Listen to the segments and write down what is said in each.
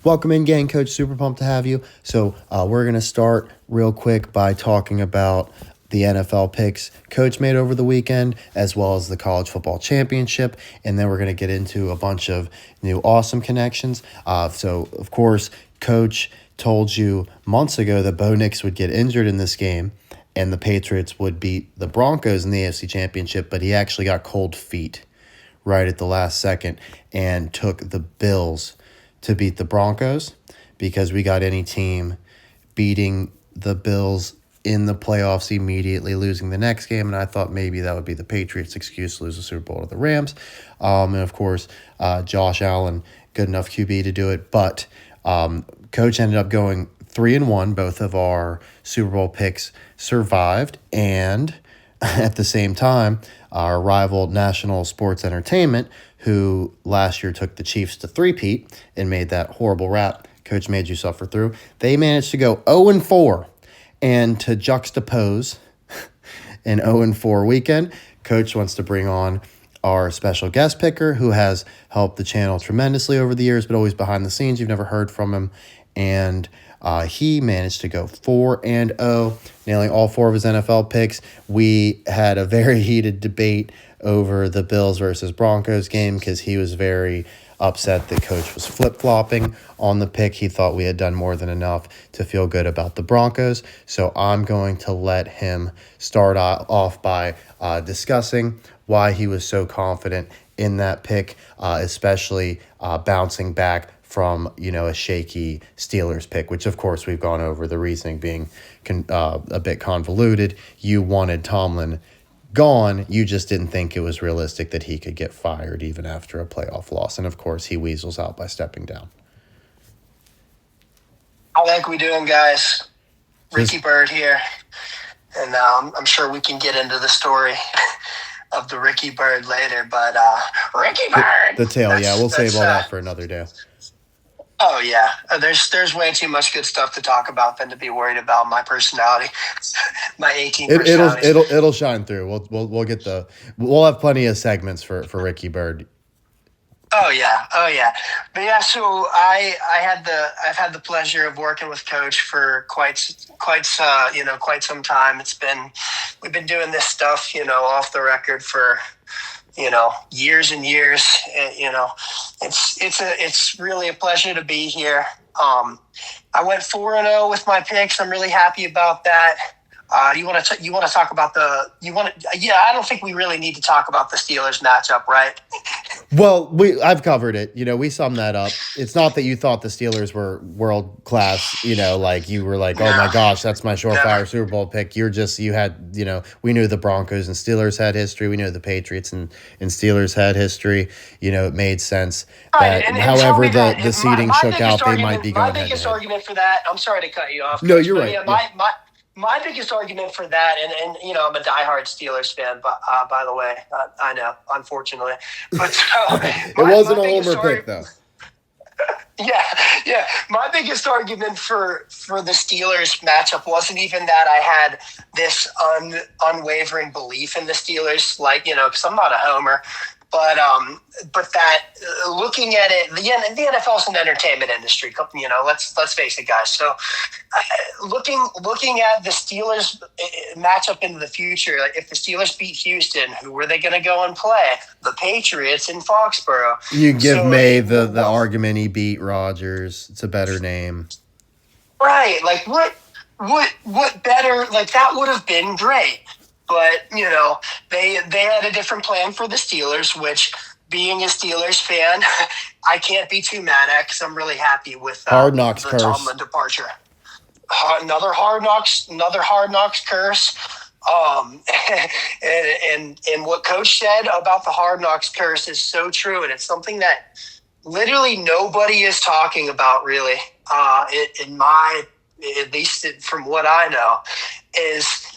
Welcome in, gang. Coach, super pumped to have you. So we're going to start real quick by talking about the NFL picks Coach made over the weekend, as well as the college football championship. And then we're going to get into a bunch of new awesome connections. So, of course, Coach told you months ago that Bo Nix would get injured in this game and the Patriots would beat the Broncos in the AFC championship, but he actually got cold feet right at the last second and took the Bills to beat the Broncos, because we got any team beating the Bills in the playoffs immediately losing the next game, and I thought maybe that would be the Patriots' excuse to lose the Super Bowl to the Rams. And of course, Josh Allen, good enough QB to do it, but Coach ended up going 3-1. Both of our Super Bowl picks survived, and at the same time, our rival National Sports Entertainment, who last year took the Chiefs to three-peat and made that horrible rap Coach made you suffer through, they managed to go 0-4. And to juxtapose an 0-4 weekend, Coach wants to bring on our special guest picker, who has helped the channel tremendously over the years, but always behind the scenes. You've never heard from him. And he managed to go 4-0, nailing all four of his NFL picks. We had a very heated debate over the Bills versus Broncos game because he was very upset that Coach was flip-flopping on the pick. He thought we had done more than enough to feel good about the Broncos. So I'm going to let him start off by discussing why he was so confident in that pick, especially bouncing back from, a shaky Steelers pick, which, of course, we've gone over, the reasoning being a bit convoluted. You wanted Tomlin gone. You just didn't think it was realistic that he could get fired even after a playoff loss. And, of course, he weasels out by stepping down. How think we doing, guys? Ricky Bird here. And I'm sure we can get into the story of the Ricky Bird later. But Ricky Bird! The tail, we'll save all that for another day. Oh, yeah. There's way too much good stuff to talk about than to be worried about my personality, my 18 personality. It'll shine through. We'll have plenty of segments for Ricky Bird. Oh yeah. But yeah, so I've had the pleasure of working with Coach for quite some time. We've been doing this stuff, off the record for years and years. It's really a pleasure to be here. I went 4-0 with my picks. I'm really happy about that. You want to talk about I don't think we really need to talk about the Steelers matchup, right? Well, I've covered it. We summed that up. It's not that you thought the Steelers were world class, like you were like, oh my gosh, that's my surefire Super Bowl pick. We knew the Broncos and Steelers had history. We knew the Patriots and Steelers had history. It made sense that however the seeding shook out, they might be going head-to-head. My biggest argument for that, I'm sorry to cut you off. No, you're right. Yeah, my biggest argument for that, and I'm a diehard Steelers fan, but by the way, I know, unfortunately, but it wasn't a homer pick though. Yeah. My biggest argument for the Steelers matchup wasn't even that I had this unwavering belief in the Steelers, because I'm not a homer. But that looking at it, the NFL is an entertainment industry. Let's face it, guys. So, looking at the Steelers matchup into the future, if the Steelers beat Houston, who are they going to go and play? The Patriots in Foxborough. You give May the argument he beat Rodgers. It's a better name, right? Like what better? Like that would have been great. But, they had a different plan for the Steelers, which, being a Steelers fan, I can't be too mad at because I'm really happy with Hard Knocks the curse. Tomlin departure. Another Hard Knocks curse. And what Coach said about the Hard Knocks curse is so true, and it's something that literally nobody is talking about, really, at least from what I know, is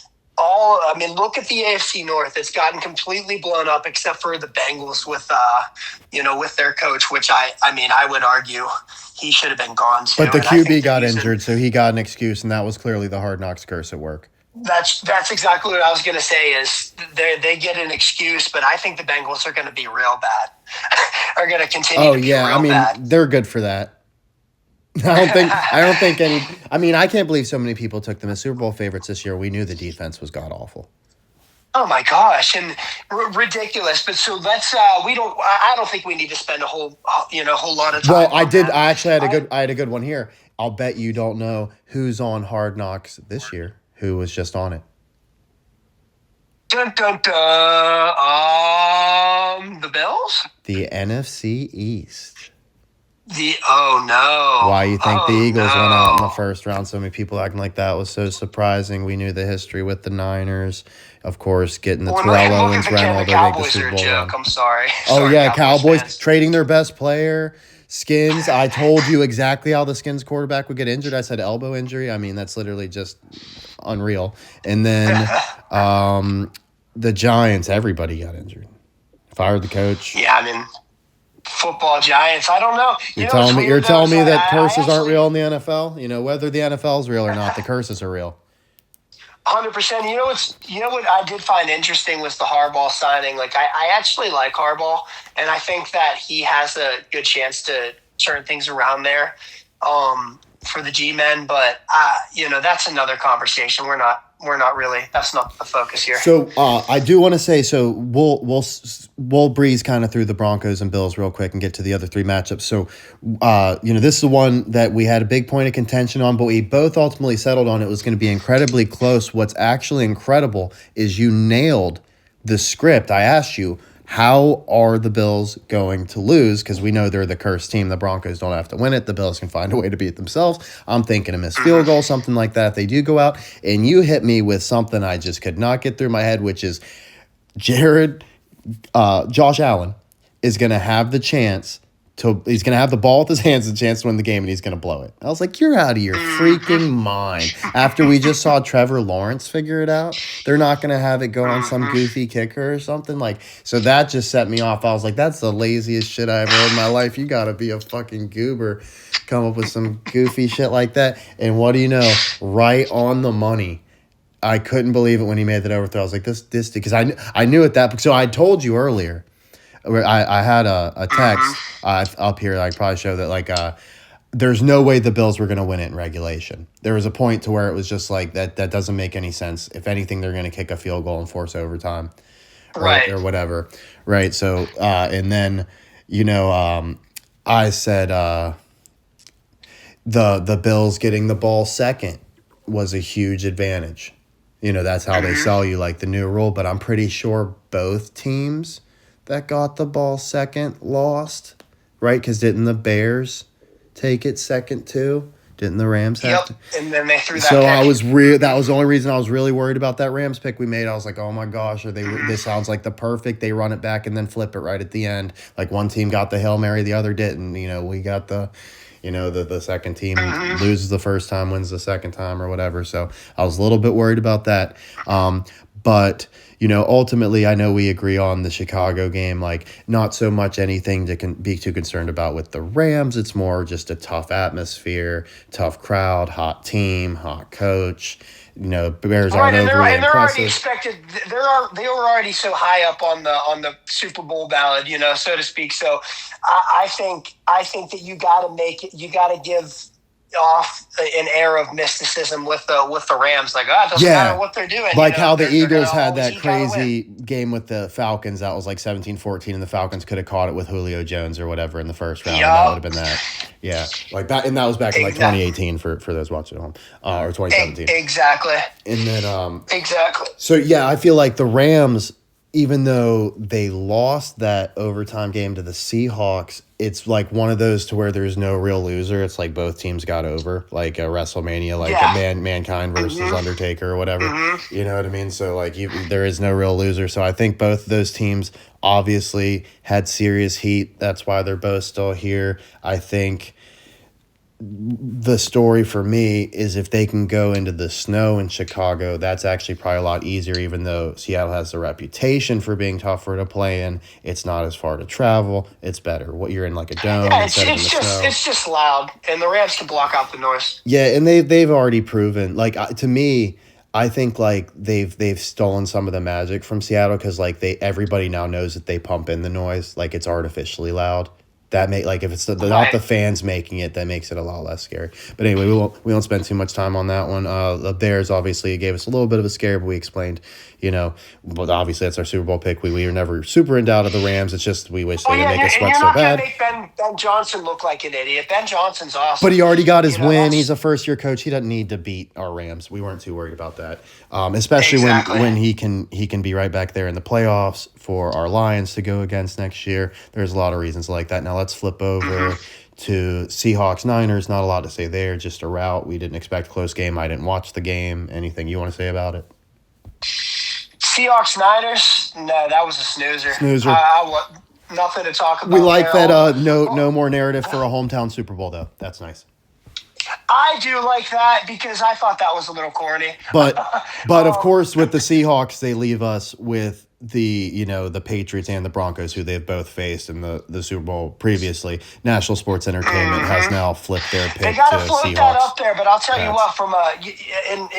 look at the AFC North. It's gotten completely blown up, except for the Bengals with their coach, which I would argue he should have been gone too. But the QB got injured, so he got an excuse, and that was clearly the Hard Knocks curse at work. That's exactly what I was going to say. Is they get an excuse, but I think the Bengals are going to be real bad. Are going to continue. To be real bad. They're good for that. I don't think any. I mean, I can't believe so many people took them as Super Bowl favorites this year. We knew the defense was god awful. Oh my gosh, and ridiculous. But so let's. We don't. I don't think we need to spend a whole lot of time. Well, I on did. that. I actually had a good. I had a good one here. I'll bet you don't know who's on Hard Knocks this year. Who was just on it? Dun dun dun. The Bills. The NFC East. Oh no. Why you think the Eagles went out in the no. first round? So many people acting like that was so surprising. We knew the history with the Niners, of course, getting the Well, Terrell look Owens at rental the to make the Cowboys Super are a Bowl joke. run. I'm sorry. Oh Sorry, yeah, Cowboys fans. trading their best player. Skins. I told you exactly how the Skins quarterback would get injured. I said elbow injury. I mean, that's literally just unreal. And then the Giants, everybody got injured. Fired the coach. Yeah, I mean, football giants. I don't know. You're telling me that curses aren't actually, real in the NFL? You know, whether the NFL is real or not, the curses are real. 100%. You know what I did find interesting was the Harbaugh signing. Like, I actually like Harbaugh, and I think that he has a good chance to turn things around there for the G-men. But that's another conversation. We're not really. That's not the focus here. So I do want to say, so we'll breeze kind of through the Broncos and Bills real quick and get to the other three matchups. So this is the one that we had a big point of contention on, but we both ultimately settled on it was going to be incredibly close. What's actually incredible is you nailed the script. I asked you, how are the Bills going to lose? Because we know they're the cursed team. The Broncos don't have to win it. The Bills can find a way to beat themselves. I'm thinking a missed field goal, something like that. They do go out, and you hit me with something I just could not get through my head, which is Josh Allen is going to have the chance he's going to have the ball with his hands, a chance to win the game, and he's going to blow it. I was like, you're out of your freaking mind. After we just saw Trevor Lawrence figure it out, they're not going to have it go on some goofy kicker or something. So that just set me off. I was like, that's the laziest shit I ever heard in my life. You got to be a fucking goober. Come up with some goofy shit like that. And what do you know? Right on the money. I couldn't believe it when he made that overthrow. I was like, this, because I knew it that. So I told you earlier, where I had a text up here. I probably show that there's no way the Bills were going to win it in regulation. There was a point to where it was just like that doesn't make any sense. If anything, they're going to kick a field goal and force overtime, or whatever, right? So and then I said the Bills getting the ball second was a huge advantage. That's how they sell you the new rule. But I'm pretty sure both teams that got the ball second lost, right? Because didn't the Bears take it second too? Didn't the Rams have to? And then they threw that So pick. that was the only reason I was really worried about that Rams pick we made. I was like, oh my gosh, this sounds like the perfect. They run it back and then flip it right at the end. Like one team got the Hail Mary, the other didn't. We got the second team loses the first time, wins the second time or whatever. So I was a little bit worried about that. But ultimately, I know we agree on the Chicago game, not so much anything to be too concerned about with the Rams. It's more just a tough atmosphere, tough crowd, hot team, hot coach. Bears aren't overly and they're already impressive. expected. They were already so high up on the Super Bowl ballot, so to speak. So I think that you got to make it. You got to give off an air of mysticism with the Rams. It doesn't matter what they're doing. How the Eagles had that you gotta crazy game with the Falcons that was 17-14, and the Falcons could have caught it with Julio Jones or whatever in the first round. And that would have been that. Yeah, that, and that was back in 2018 for those watching at home, or 2017. Exactly. And then exactly. So yeah, I feel like the Rams, even though they lost that overtime game to the Seahawks, it's one of those to where there's no real loser. It's both teams got over, a WrestleMania, Mankind versus Undertaker or whatever. You know what I mean? So there is no real loser. So I think both of those teams obviously had serious heat. That's why they're both still here. I think the story for me is if they can go into the snow in Chicago, that's actually probably a lot easier, even though Seattle has the reputation for being tougher to play in. It's not as far to travel. It's better. You're in a dome instead of in the snow. It's just loud, and the Rams can block out the noise. Yeah, and they've already proven, to me, I think they've stolen some of the magic from Seattle because everybody now knows that they pump in the noise, it's artificially loud. That if it's not the fans making it, that makes it a lot less scary. But anyway, we won't spend too much time on that one. The Bears obviously gave us a little bit of a scare, but we explained, but obviously that's our Super Bowl pick. We were never super in doubt of the Rams. It's just we wish they didn't make us sweat so bad. You're not going to make Ben Johnson look like an idiot. Ben Johnson's awesome. But he already got his win. He's a first-year coach. He doesn't need to beat our Rams. We weren't too worried about that, especially when he can be right back there in the playoffs for our Lions to go against next year. There's a lot of reasons like that. Now let's flip over to Seahawks-Niners. Not a lot to say there. Just a rout. We didn't expect a close game. I didn't watch the game. Anything you want to say about it? Seahawks-Niners? No, that was a snoozer. Nothing to talk about. We like that no more narrative for a hometown Super Bowl, though. That's nice. I do like that because I thought that was a little corny. But of course, with the Seahawks, they leave us with the Patriots and the Broncos, who they've both faced in the Super Bowl previously. National Sports Entertainment has now flipped their pick to Seahawks. They got to float that up there, but I'll tell you what, from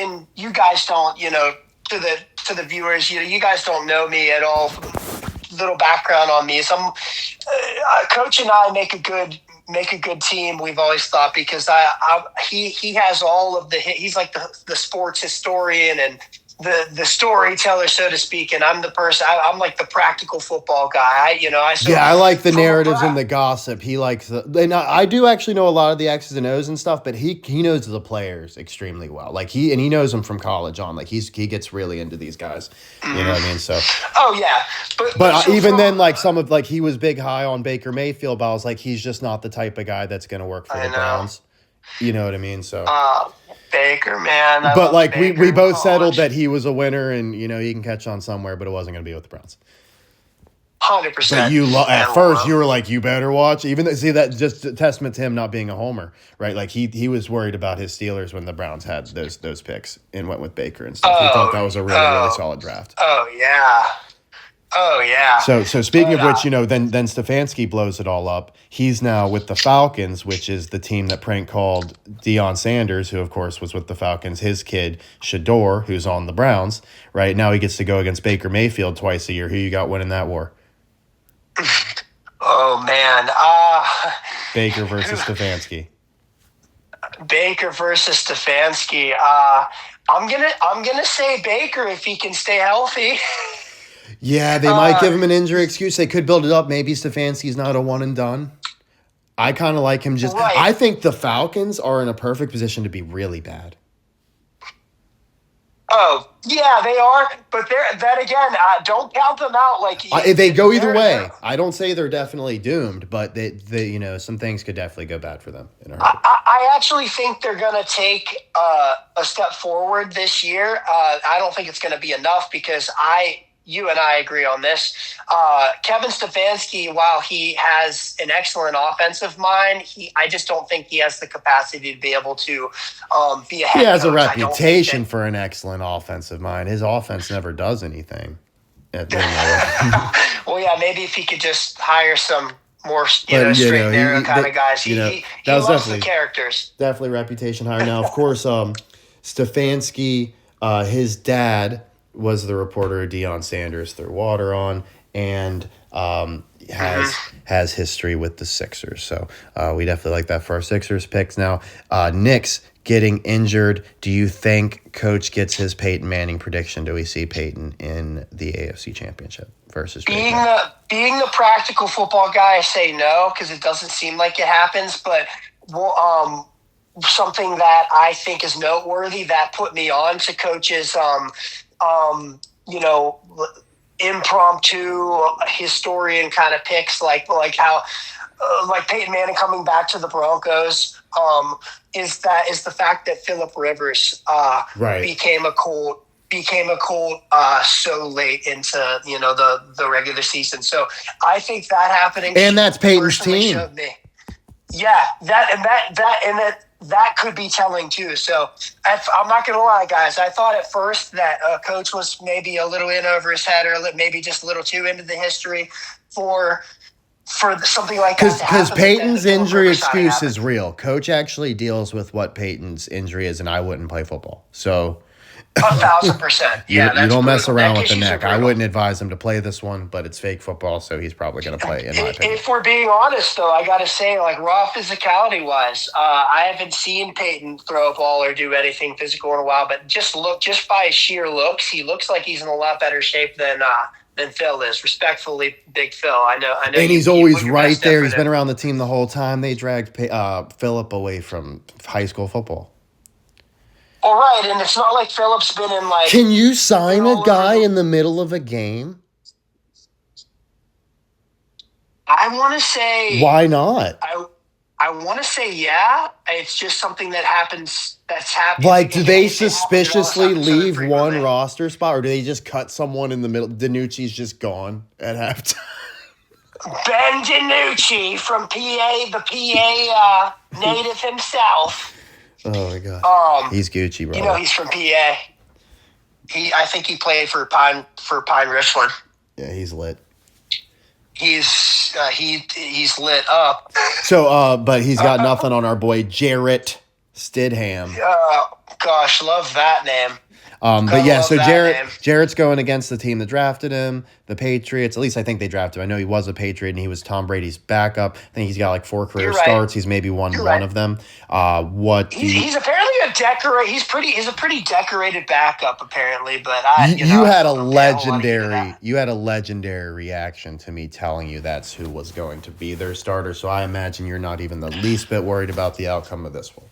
and you guys don't, to the viewers, you guys don't know me at all. Little background on me. Coach and I make a good team. We've always thought because he has all of he's like the sports historian and the storyteller, so to speak, and I'm the person. I'm like the practical football guy. I like the narratives and the gossip. He likes I do actually know a lot of the X's and O's and stuff, but he knows the players extremely well. He knows them from college on. He gets really into these guys. You know what I mean? So. Oh yeah, but even then, some of he was big high on Baker Mayfield, but I was he's just not the type of guy that's going to work for the Browns. You know what I mean? So. Baker, man. But we both settled that he was a winner, and he can catch on somewhere, but it wasn't going to be with the Browns. 100%. But at first you were like, you better watch. Even that just a testament to him not being a homer, right? He was worried about his Steelers when the Browns had those picks and went with Baker and stuff. He thought that was a really solid draft. Oh yeah. Oh yeah. So speaking of which, then Stefanski blows it all up. He's now with the Falcons, which is the team that prank called Deion Sanders, who of course was with the Falcons. His kid Shador, who's on the Browns, right now he gets to go against Baker Mayfield twice a year. Who you got winning that war? Oh man, Baker versus Stefanski. Baker versus Stefanski. I'm gonna say Baker if he can stay healthy. Yeah, they might give him an injury excuse. They could build it up. Maybe Stefanski's not a one and done. I kind of like him just. Right. I think the Falcons are in a perfect position to be really bad. Oh, yeah, they are. But then again, don't count them out. They go either way. I don't say they're definitely doomed, but they some things could definitely go bad for them in a hurry. I actually think they're going to take a step forward this year. I don't think it's going to be enough because you and I agree on this. Kevin Stefanski, while he has an excellent offensive mind, I just don't think he has the capacity to be able to be a head coach. He has a reputation for an excellent offensive mind. His offense never does anything. Well, yeah, maybe if he could just hire some more straight and narrow kind of guys. He loves the characters. Definitely reputation hire. Now, of course, Stefanski, his dad was the reporter Deion Sanders threw water on, and has history with the Sixers. So we definitely like that for our Sixers picks. Now, Knicks getting injured. Do you think Coach gets his Peyton Manning prediction? Do we see Peyton in the AFC Championship versus being the practical football guy? I say no because it doesn't seem like it happens. But something that I think is noteworthy that put me on to Coach's impromptu historian kind of picks, like how Peyton Manning coming back to the Broncos, is the fact that Phillip Rivers became a Colt so late into the regular season. So I think that happening, and that's Peyton's team. Showed me. Yeah, that could be telling too. So I'm not going to lie, guys. I thought at first that Coach was maybe a little in over his head, or maybe just a little too into the history for something like that. Because Peyton's injury excuse is real. Coach actually deals with what Peyton's injury is, and I wouldn't play football. So 1,000%. You, Yeah, you that's don't mess brutal. around Neck with the issues are neck. I brutal. wouldn't advise him to play this one, but it's fake football, so he's probably going to play, in my opinion. If we're being honest, though, I got to say, like, raw physicality wise, I haven't seen Peyton throw a ball or do anything physical in a while. But just by sheer looks, he looks like he's in a lot better shape than Phil is. Respectfully, Big Phil. I know. And he's you always put your right best there. effort He's in. been around the team the whole time. They dragged Phillip away from high school football. All right, and it's not like Phillip's been in like. Can you sign a all guy over in the middle of a game? I want to say. Why not? I want to say yeah. It's just something that happens. That's happening. Like, do they It happens suspiciously all the time, leave so one frequently. roster spot, or do they just cut someone in the middle? Danucci's just gone at halftime. Ben DiNucci from PA, the PA native himself. Oh my god, he's Gucci, bro. You know he's from PA. I think he played for Pine Richland. Yeah, he's lit. He's lit up. So, but he's got nothing on our boy Jarrett Stidham. Gosh, love that name. But yeah, love so that name. Jarrett's going against the team that drafted him, the Patriots. At least I think they drafted him. I know he was a Patriot and he was Tom Brady's backup. I think he's got like 4 career You're right. starts. He's maybe won You're one right. of them. He's apparently a decorate. He's a pretty decorated backup apparently. But you had a legendary. legendary reaction to me telling you that's who was going to be their starter. So I imagine you're not even the least bit worried about the outcome of this one.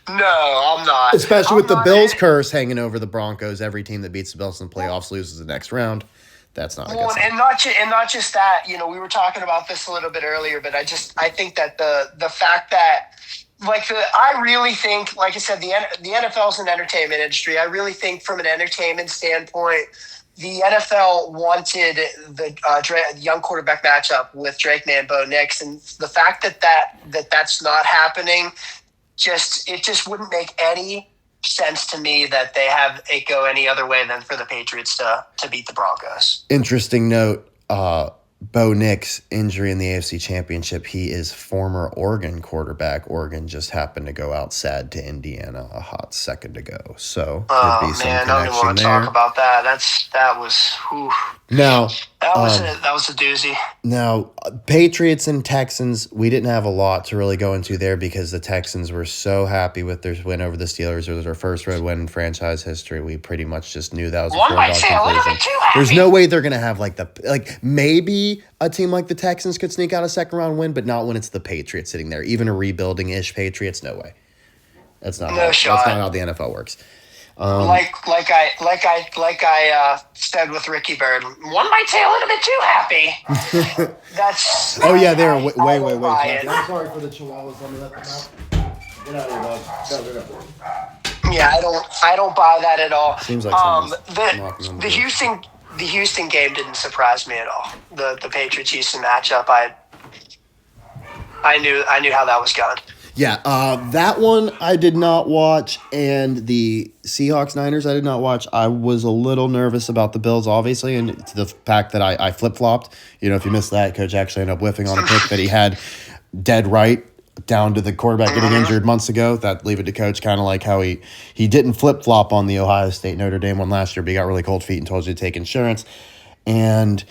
No, I'm not. Especially with the Bills curse hanging over the Broncos. Every team that beats the Bills in the playoffs loses the next round. That's not a good sign. And not just that. You know, we were talking about this a little bit earlier, but I think that the fact that I really think, like I said, the NFL is an entertainment industry. I really think from an entertainment standpoint, the NFL wanted the young quarterback matchup with Drake May and Bo Nix, and the fact that's not happening. It just wouldn't make any sense to me that they have it go any other way than for the Patriots to beat the Broncos. Interesting note, Bo Nix injury in the AFC Championship. He is former Oregon quarterback. Oregon just happened to go out sad to Indiana a hot second ago. So could be some I don't even want to there. talk about that. That was whew. Now that was a doozy. Now, Patriots and Texans, we didn't have a lot to really go into there because the Texans were so happy with their win over the Steelers. It was their first road win in franchise history. We pretty much just knew that was a foregone conclusion. There's no way they're going to have maybe a team like the Texans could sneak out a second round win, but not when it's the Patriots sitting there. Even a rebuilding-ish Patriots, no way. That's not that's not how the NFL works. Like I said with Ricky Bird, one might say a little bit too happy. That's they were way. I'm sorry for the Chihuahuas. Let me let them out. Get out of here, bud. Go. Yeah, I don't buy that at all. Seems like the Houston game didn't surprise me at all. The Patriots Houston matchup, I knew how that was going. Yeah, that one I did not watch, and the Seahawks-Niners I did not watch. I was a little nervous about the Bills, obviously, and to the fact that I flip-flopped. You know, if you missed that, Coach actually ended up whiffing on a pick that he had dead right down to the quarterback getting injured months ago. That leave it to Coach, kind of like how he didn't flip-flop on the Ohio State Notre Dame one last year, but he got really cold feet and told you to take insurance. And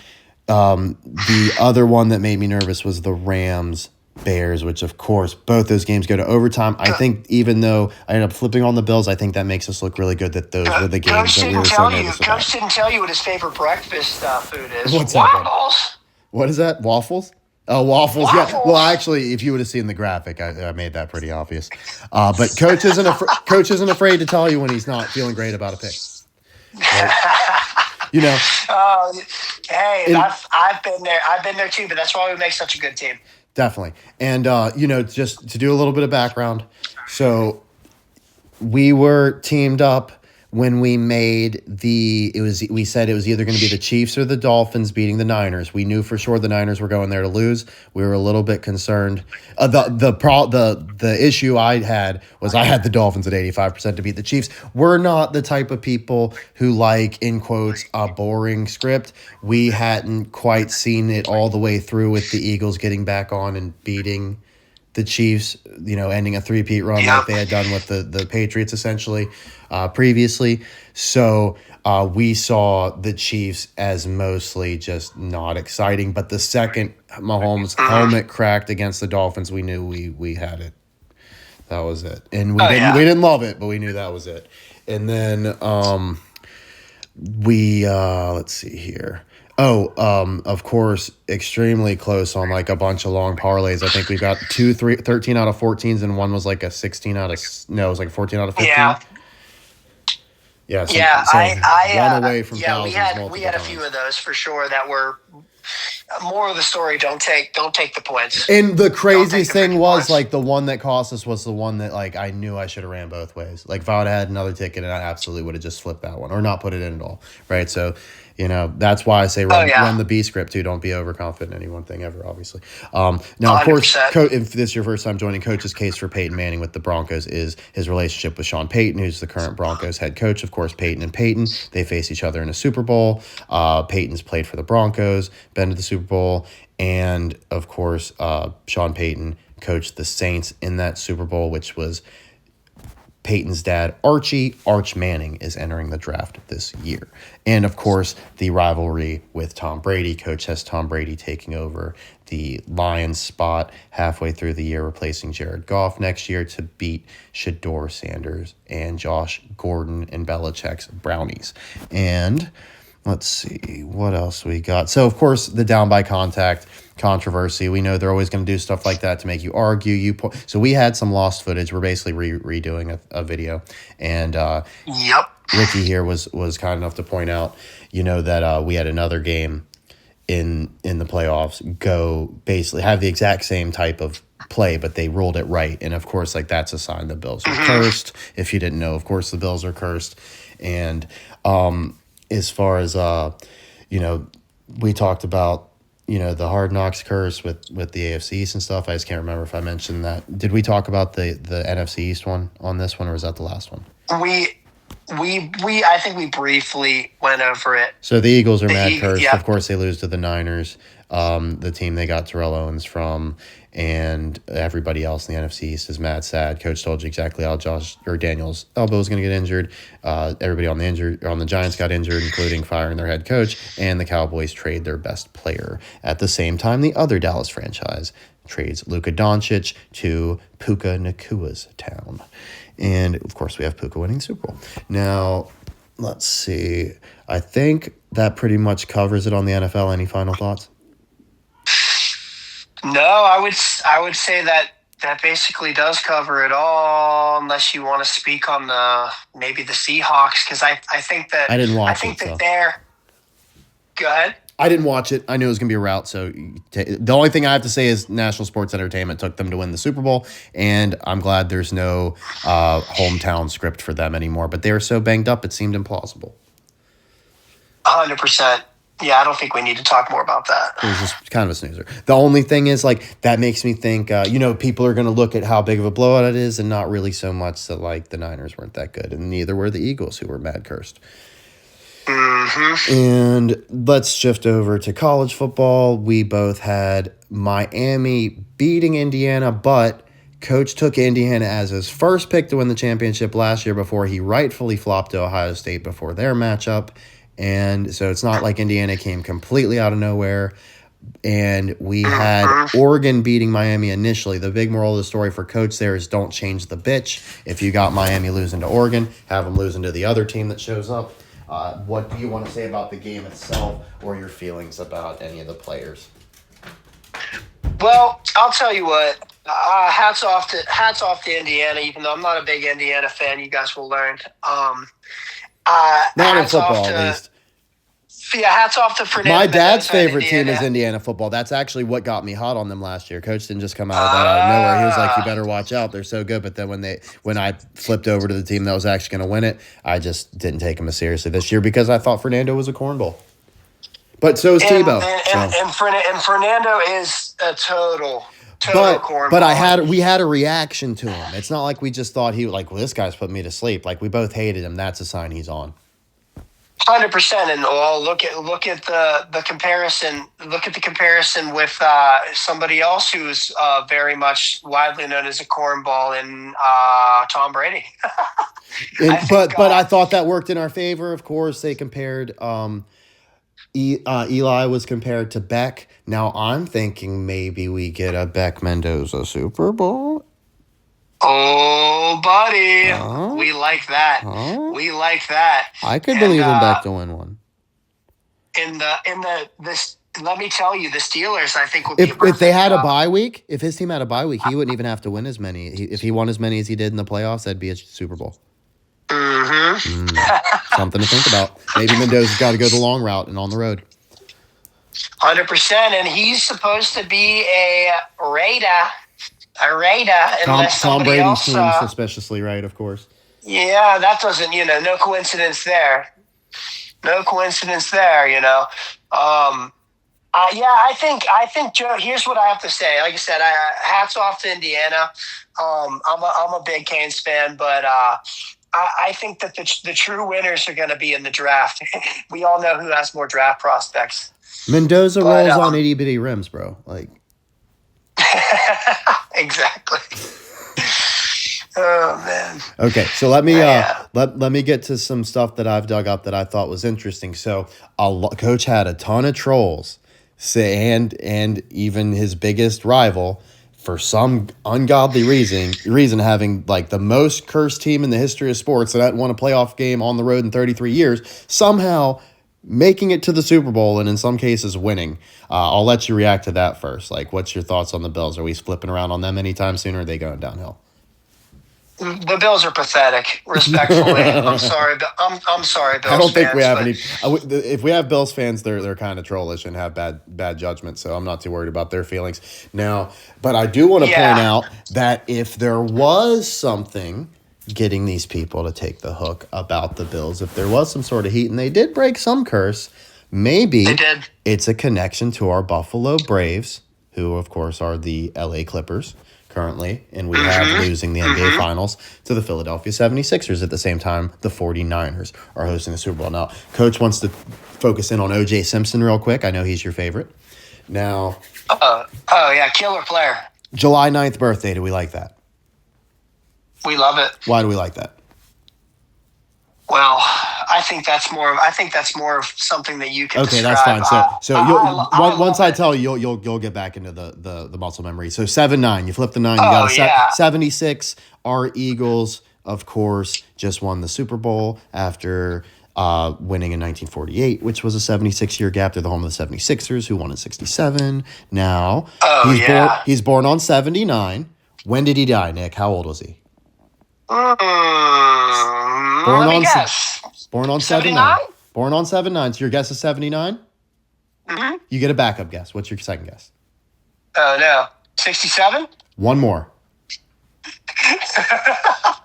the other one that made me nervous was the Rams Bears, which of course both those games go to overtime. I think even though I ended up flipping on the Bills, I think that makes us look really good that those were the games that we were so nervous about. Coach didn't tell you what his favorite breakfast food is. What's waffles. That? What is that? Waffles? Oh, waffles. Yeah. Well, actually, if you would have seen the graphic, I made that pretty obvious. But Coach isn't afraid to tell you when he's not feeling great about a pick. Right? You know. I've been there. I've been there too. But that's why we make such a good team. Definitely. And, just to do a little bit of background. So we were teamed up when we made we said it was either going to be the Chiefs or the Dolphins beating the Niners. We knew for sure the Niners were going there to lose. We were a little bit concerned. The issue I had was I had the Dolphins at 85% to beat the Chiefs. We're not the type of people who like, in quotes, a boring script. We hadn't quite seen it all the way through with the Eagles getting back on and beating the Chiefs, ending a three-peat run like they had done with the Patriots essentially previously. So we saw the Chiefs as mostly just not exciting. But the second Mahomes' helmet cracked against the Dolphins, we knew we had it. That was it. And we didn't love it, but we knew that was it. And then let's see here. Of course, extremely close on like a bunch of long parlays. I think we got 13 out of 14s, and one was like a 16 out of it was like 14 out of 15. So one away from thousands. We had a few of those for sure that were more of the story. Don't take the points. And the craziest thing was like the one that cost us was the one that like I knew I should have ran both ways. Like if I would have had another ticket, and I absolutely would have just flipped that one or not put it in at all. Right. So that's why I say run the B script too. Don't be overconfident in any one thing ever, obviously. Now, of 100%. Course, if this is your first time joining, Coach's case for Peyton Manning with the Broncos is his relationship with Sean Payton, who's the current Broncos head coach. Of course, Peyton and Peyton, they face each other in a Super Bowl. Peyton's played for the Broncos, been to the Super Bowl, and, of course, Sean Payton coached the Saints in that Super Bowl, which was Peyton's dad, Arch Manning, is entering the draft this year. And, of course, the rivalry with Tom Brady. Coach has Tom Brady taking over the Lions spot halfway through the year, replacing Jared Goff next year to beat Shedeur Sanders and Josh Gordon and Belichick's Brownies. And let's see what else we got. So, of course, the down by contact controversy. We know they're always going to do stuff like that to make you argue. So we had some lost footage. We're basically redoing a video. And Ricky here was kind enough to point out, that we had another game in the playoffs go basically have the exact same type of play, but they ruled it right. And, of course, like that's a sign the Bills are cursed. If you didn't know, of course, the Bills are cursed. And as far as, we talked about, the Hard Knocks curse with the AFC East and stuff. I just can't remember if I mentioned that. Did we talk about the NFC East one on this one, or was that the last one? I think we briefly went over it. So the Eagles are mad cursed. Yeah. Of course, they lose to the Niners, the team they got Terrell Owens from, and everybody else in the NFC East is mad sad. Coach told you exactly how Daniel's elbow was going to get injured. Everybody on the Giants got injured, including firing their head coach, and the Cowboys trade their best player. At the same time, the other Dallas franchise trades Luka Doncic to Puka Nakua's town. And, of course, we have Puka winning the Super Bowl. Now, let's see. I think that pretty much covers it on the NFL. Any final thoughts? No, I would say that basically does cover it all, unless you want to speak on maybe the Seahawks, because I think that I didn't watch it. Go ahead. I didn't watch it. I knew it was going to be a rout. So the only thing I have to say is National Sports Entertainment took them to win the Super Bowl, and I'm glad there's no hometown script for them anymore. But they were so banged up, it seemed implausible. 100%. Yeah, I don't think we need to talk more about that. It was just kind of a snoozer. The only thing is, like, that makes me think, people are going to look at how big of a blowout it is, and not really so much that, like, the Niners weren't that good, and neither were the Eagles, who were mad cursed. Mm-hmm. And let's shift over to college football. We both had Miami beating Indiana, but Coach took Indiana as his first pick to win the championship last year before he rightfully flopped to Ohio State before their matchup. And so it's not like Indiana came completely out of nowhere. And we had Oregon beating Miami initially. The big moral of the story for Coach there is don't change the bitch. If you got Miami losing to Oregon, have them losing to the other team that shows up. What do you want to say about the game itself, or your feelings about any of the players? Well, I'll tell you what. Hats off to Indiana. Even though I'm not a big Indiana fan, you guys will learn. Not in football, at least. Yeah, hats off to Fernando. My dad's favorite team is Indiana football. That's actually what got me hot on them last year. Coach didn't just come out of nowhere. He was like, "You better watch out. They're so good." But then when I flipped over to the team that was actually going to win it, I just didn't take them as seriously this year because I thought Fernando was a cornball. But so is Tebow. And Fernando is a total cornball. But we had a reaction to him. It's not like we just thought this guy's put me to sleep. Like, we both hated him. That's a sign he's on. 100%, and look at the comparison. Look at the comparison with somebody else who's very much widely known as a cornball in Tom Brady. But I thought that worked in our favor. Of course, they compared. Eli was compared to Beck. Now I'm thinking maybe we get a Beck Mendoza Super Bowl. Oh, buddy, we like that. We like that. I could believe in Beck to win one. Let me tell you, the Steelers, I think, would be if they had a bye week. If his team had a bye week, he wouldn't even have to win as many. If he won as many as he did in the playoffs, that'd be a Super Bowl. Something to think about. Maybe Mendoza's got to go the long route and on the road. 100%, and he's supposed to be a Raider. Tom Brady seems suspiciously right, of course. Yeah, that doesn't, no coincidence there. No coincidence there, I think, Joe, here's what I have to say. Like I said, hats off to Indiana. I'm a big Canes fan, but I think that the true winners are going to be in the draft. We all know who has more draft prospects. Mendoza rolls on itty bitty rims, bro. Like. Exactly. Oh man. Okay, so let me let me get to some stuff that I've dug up that I thought was interesting. So, Coach had a ton of trolls, and even his biggest rival, for some ungodly reason having like the most cursed team in the history of sports that hadn't won a playoff game on the road in 33 years, somehow making it to the Super Bowl and in some cases winning. I'll let you react to that first. Like, what's your thoughts on the Bills? Are we flipping around on them anytime soon, or are they going downhill? The Bills are pathetic, respectfully. I'm sorry, Bills I don't think fans, we have any. If we have Bills fans, they're kind of trollish and have bad judgment. So I'm not too worried about their feelings now. But I do want to point out that if there was something getting these people to take the hook about the Bills, if there was some sort of heat, and they did break some curse, maybe it's a connection to our Buffalo Braves, who of course are the LA Clippers currently, and we have losing the NBA Finals to the Philadelphia 76ers at the same time the 49ers are hosting the Super Bowl. Now, Coach wants to focus in on O.J. Simpson real quick. I know he's your favorite. Now, yeah, killer player. July 9th birthday. Do we like that? We love it. Why do we like that? Well, I think that's more of something that you can. Okay, describe. That's fine. So once I tell you, you'll get back into the muscle memory. So 7-9, you flip the 9, you got 76. Our Eagles, of course, just won the Super Bowl after winning in 1948, which was a 76-year gap. They're the home of the 76ers, who won in 67. Now, he's born on 79. When did he die, Nick? How old was he? Let me guess. Born on 79. Born on 7-9. So your guess is 79? Mm-hmm. You get a backup guess. What's your second guess? Oh, no. 67? One more.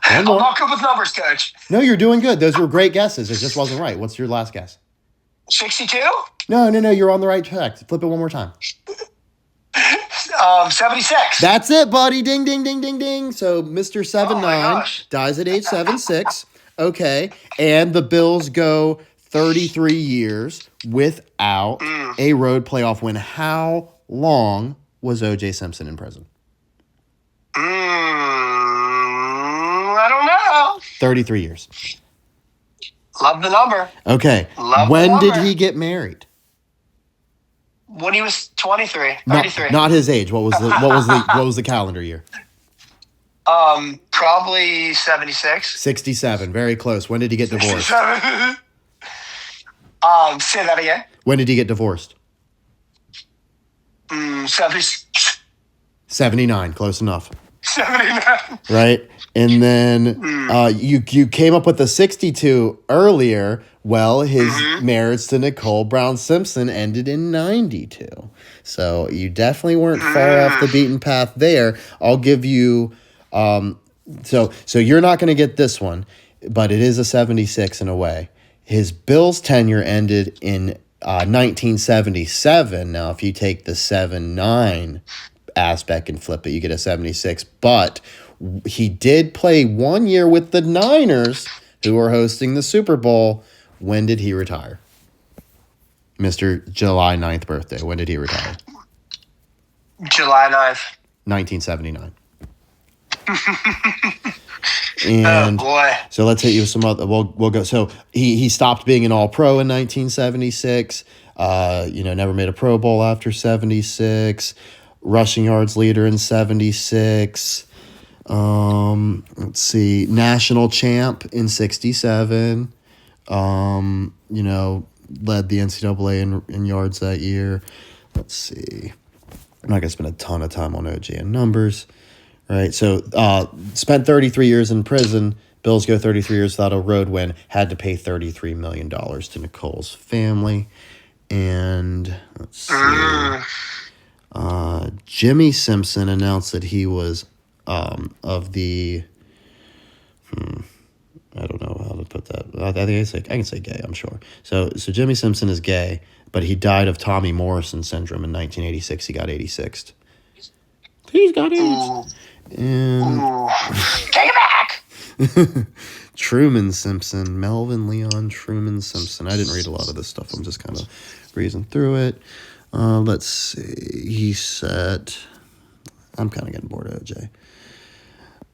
I'm not good with numbers, Coach. No, you're doing good. Those were great guesses. It just wasn't right. What's your last guess? 62? No. You're on the right track. Flip it one more time. 76. That's it, buddy. Ding, ding, ding, ding, ding. So Mr. 7-9 dies at age 76. Okay. And the Bills go 33 years without a road playoff win. How long was O.J. Simpson in prison? I don't know. 33 years. Love the number. Okay. When did he get married? When he was 23, 33. Not his age. What was the calendar year? Probably 76. 67. Very close. When did he get divorced? Say that again. When did he get divorced? 79. Close enough. 79. Right? And then you came up with a 62 earlier. Well, his marriage to Nicole Brown Simpson ended in 92. So you definitely weren't far off the beaten path there. I'll give you so you're not going to get this one, but it is a 76 in a way. His Bills tenure ended in 1977. Now, if you take the 7-9 aspect and flip it, you get a 76. But he did play 1 year with the Niners, who are hosting the Super Bowl, When did he retire? Mr. July 9th birthday. When did he retire? July 9th. 1979. And oh boy! So let's hit you with some other. We'll go. So he stopped being an All-Pro in 1976. Never made a Pro Bowl after 76. Rushing yards leader in 76. Let's see, national champ in 67. Led the NCAA in yards that year. Let's see. I'm not gonna spend a ton of time on OG and numbers. Right, so spent 33 years in prison. Bills go 33 years without a road win. Had to pay $33 million to Nicole's family. And let's see. Jimmy Simpson announced that he was of the... I don't know how to put that. I can say gay, I'm sure. So Jimmy Simpson is gay, but he died of Tommy Morrison syndrome in 1986. He got 86th. He's got AIDS. And take it back. Truman Simpson, Melvin Leon Truman Simpson. I didn't read a lot of this stuff. I'm just kind of breezing through it. Let's see. He said, I'm kind of getting bored of OJ.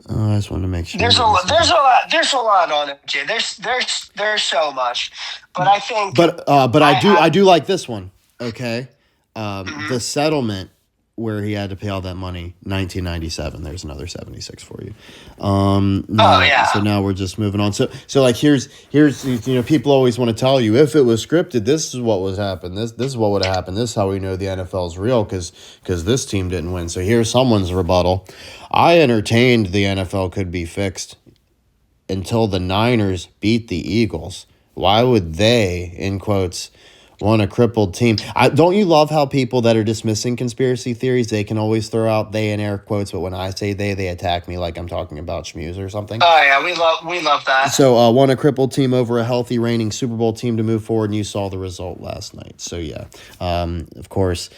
I just wanted to make sure. There's a lot on it, Jay. There's so much, but I think. But I do like this one. Okay, the settlement where he had to pay all that money, 1997. There's another 76 for you. Yeah. So now we're just moving on. So like here's people always want to tell you if it was scripted, this is what was happened. This is what would have happened. This is how we know the NFL is real because this team didn't win. So here's someone's rebuttal. I entertained the NFL could be fixed until the Niners beat the Eagles. Why would they, in quotes, want a crippled team? Don't you love how people that are dismissing conspiracy theories, they can always throw out they in air quotes, but when I say they attack me like I'm talking about schmooze or something? Oh, yeah, we love that. So want a crippled team over a healthy reigning Super Bowl team to move forward, and you saw the result last night. So, yeah, of course,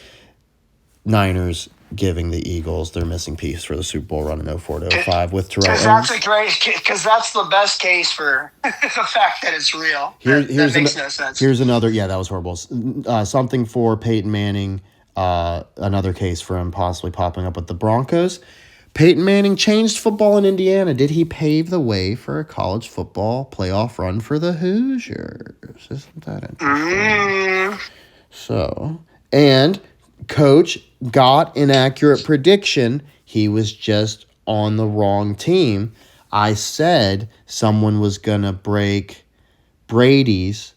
Niners giving the Eagles their missing piece for the Super Bowl run in 04-05 with Terrell Owens. Because that's the best case for the fact that it's real. That makes no sense. Here's another. Yeah, that was horrible. Something for Peyton Manning. Another case for him possibly popping up with the Broncos. Peyton Manning changed football in Indiana. Did he pave the way for a college football playoff run for the Hoosiers? Isn't that interesting? So, and Coach got an accurate prediction. He was just on the wrong team. I said someone was going to break Brady's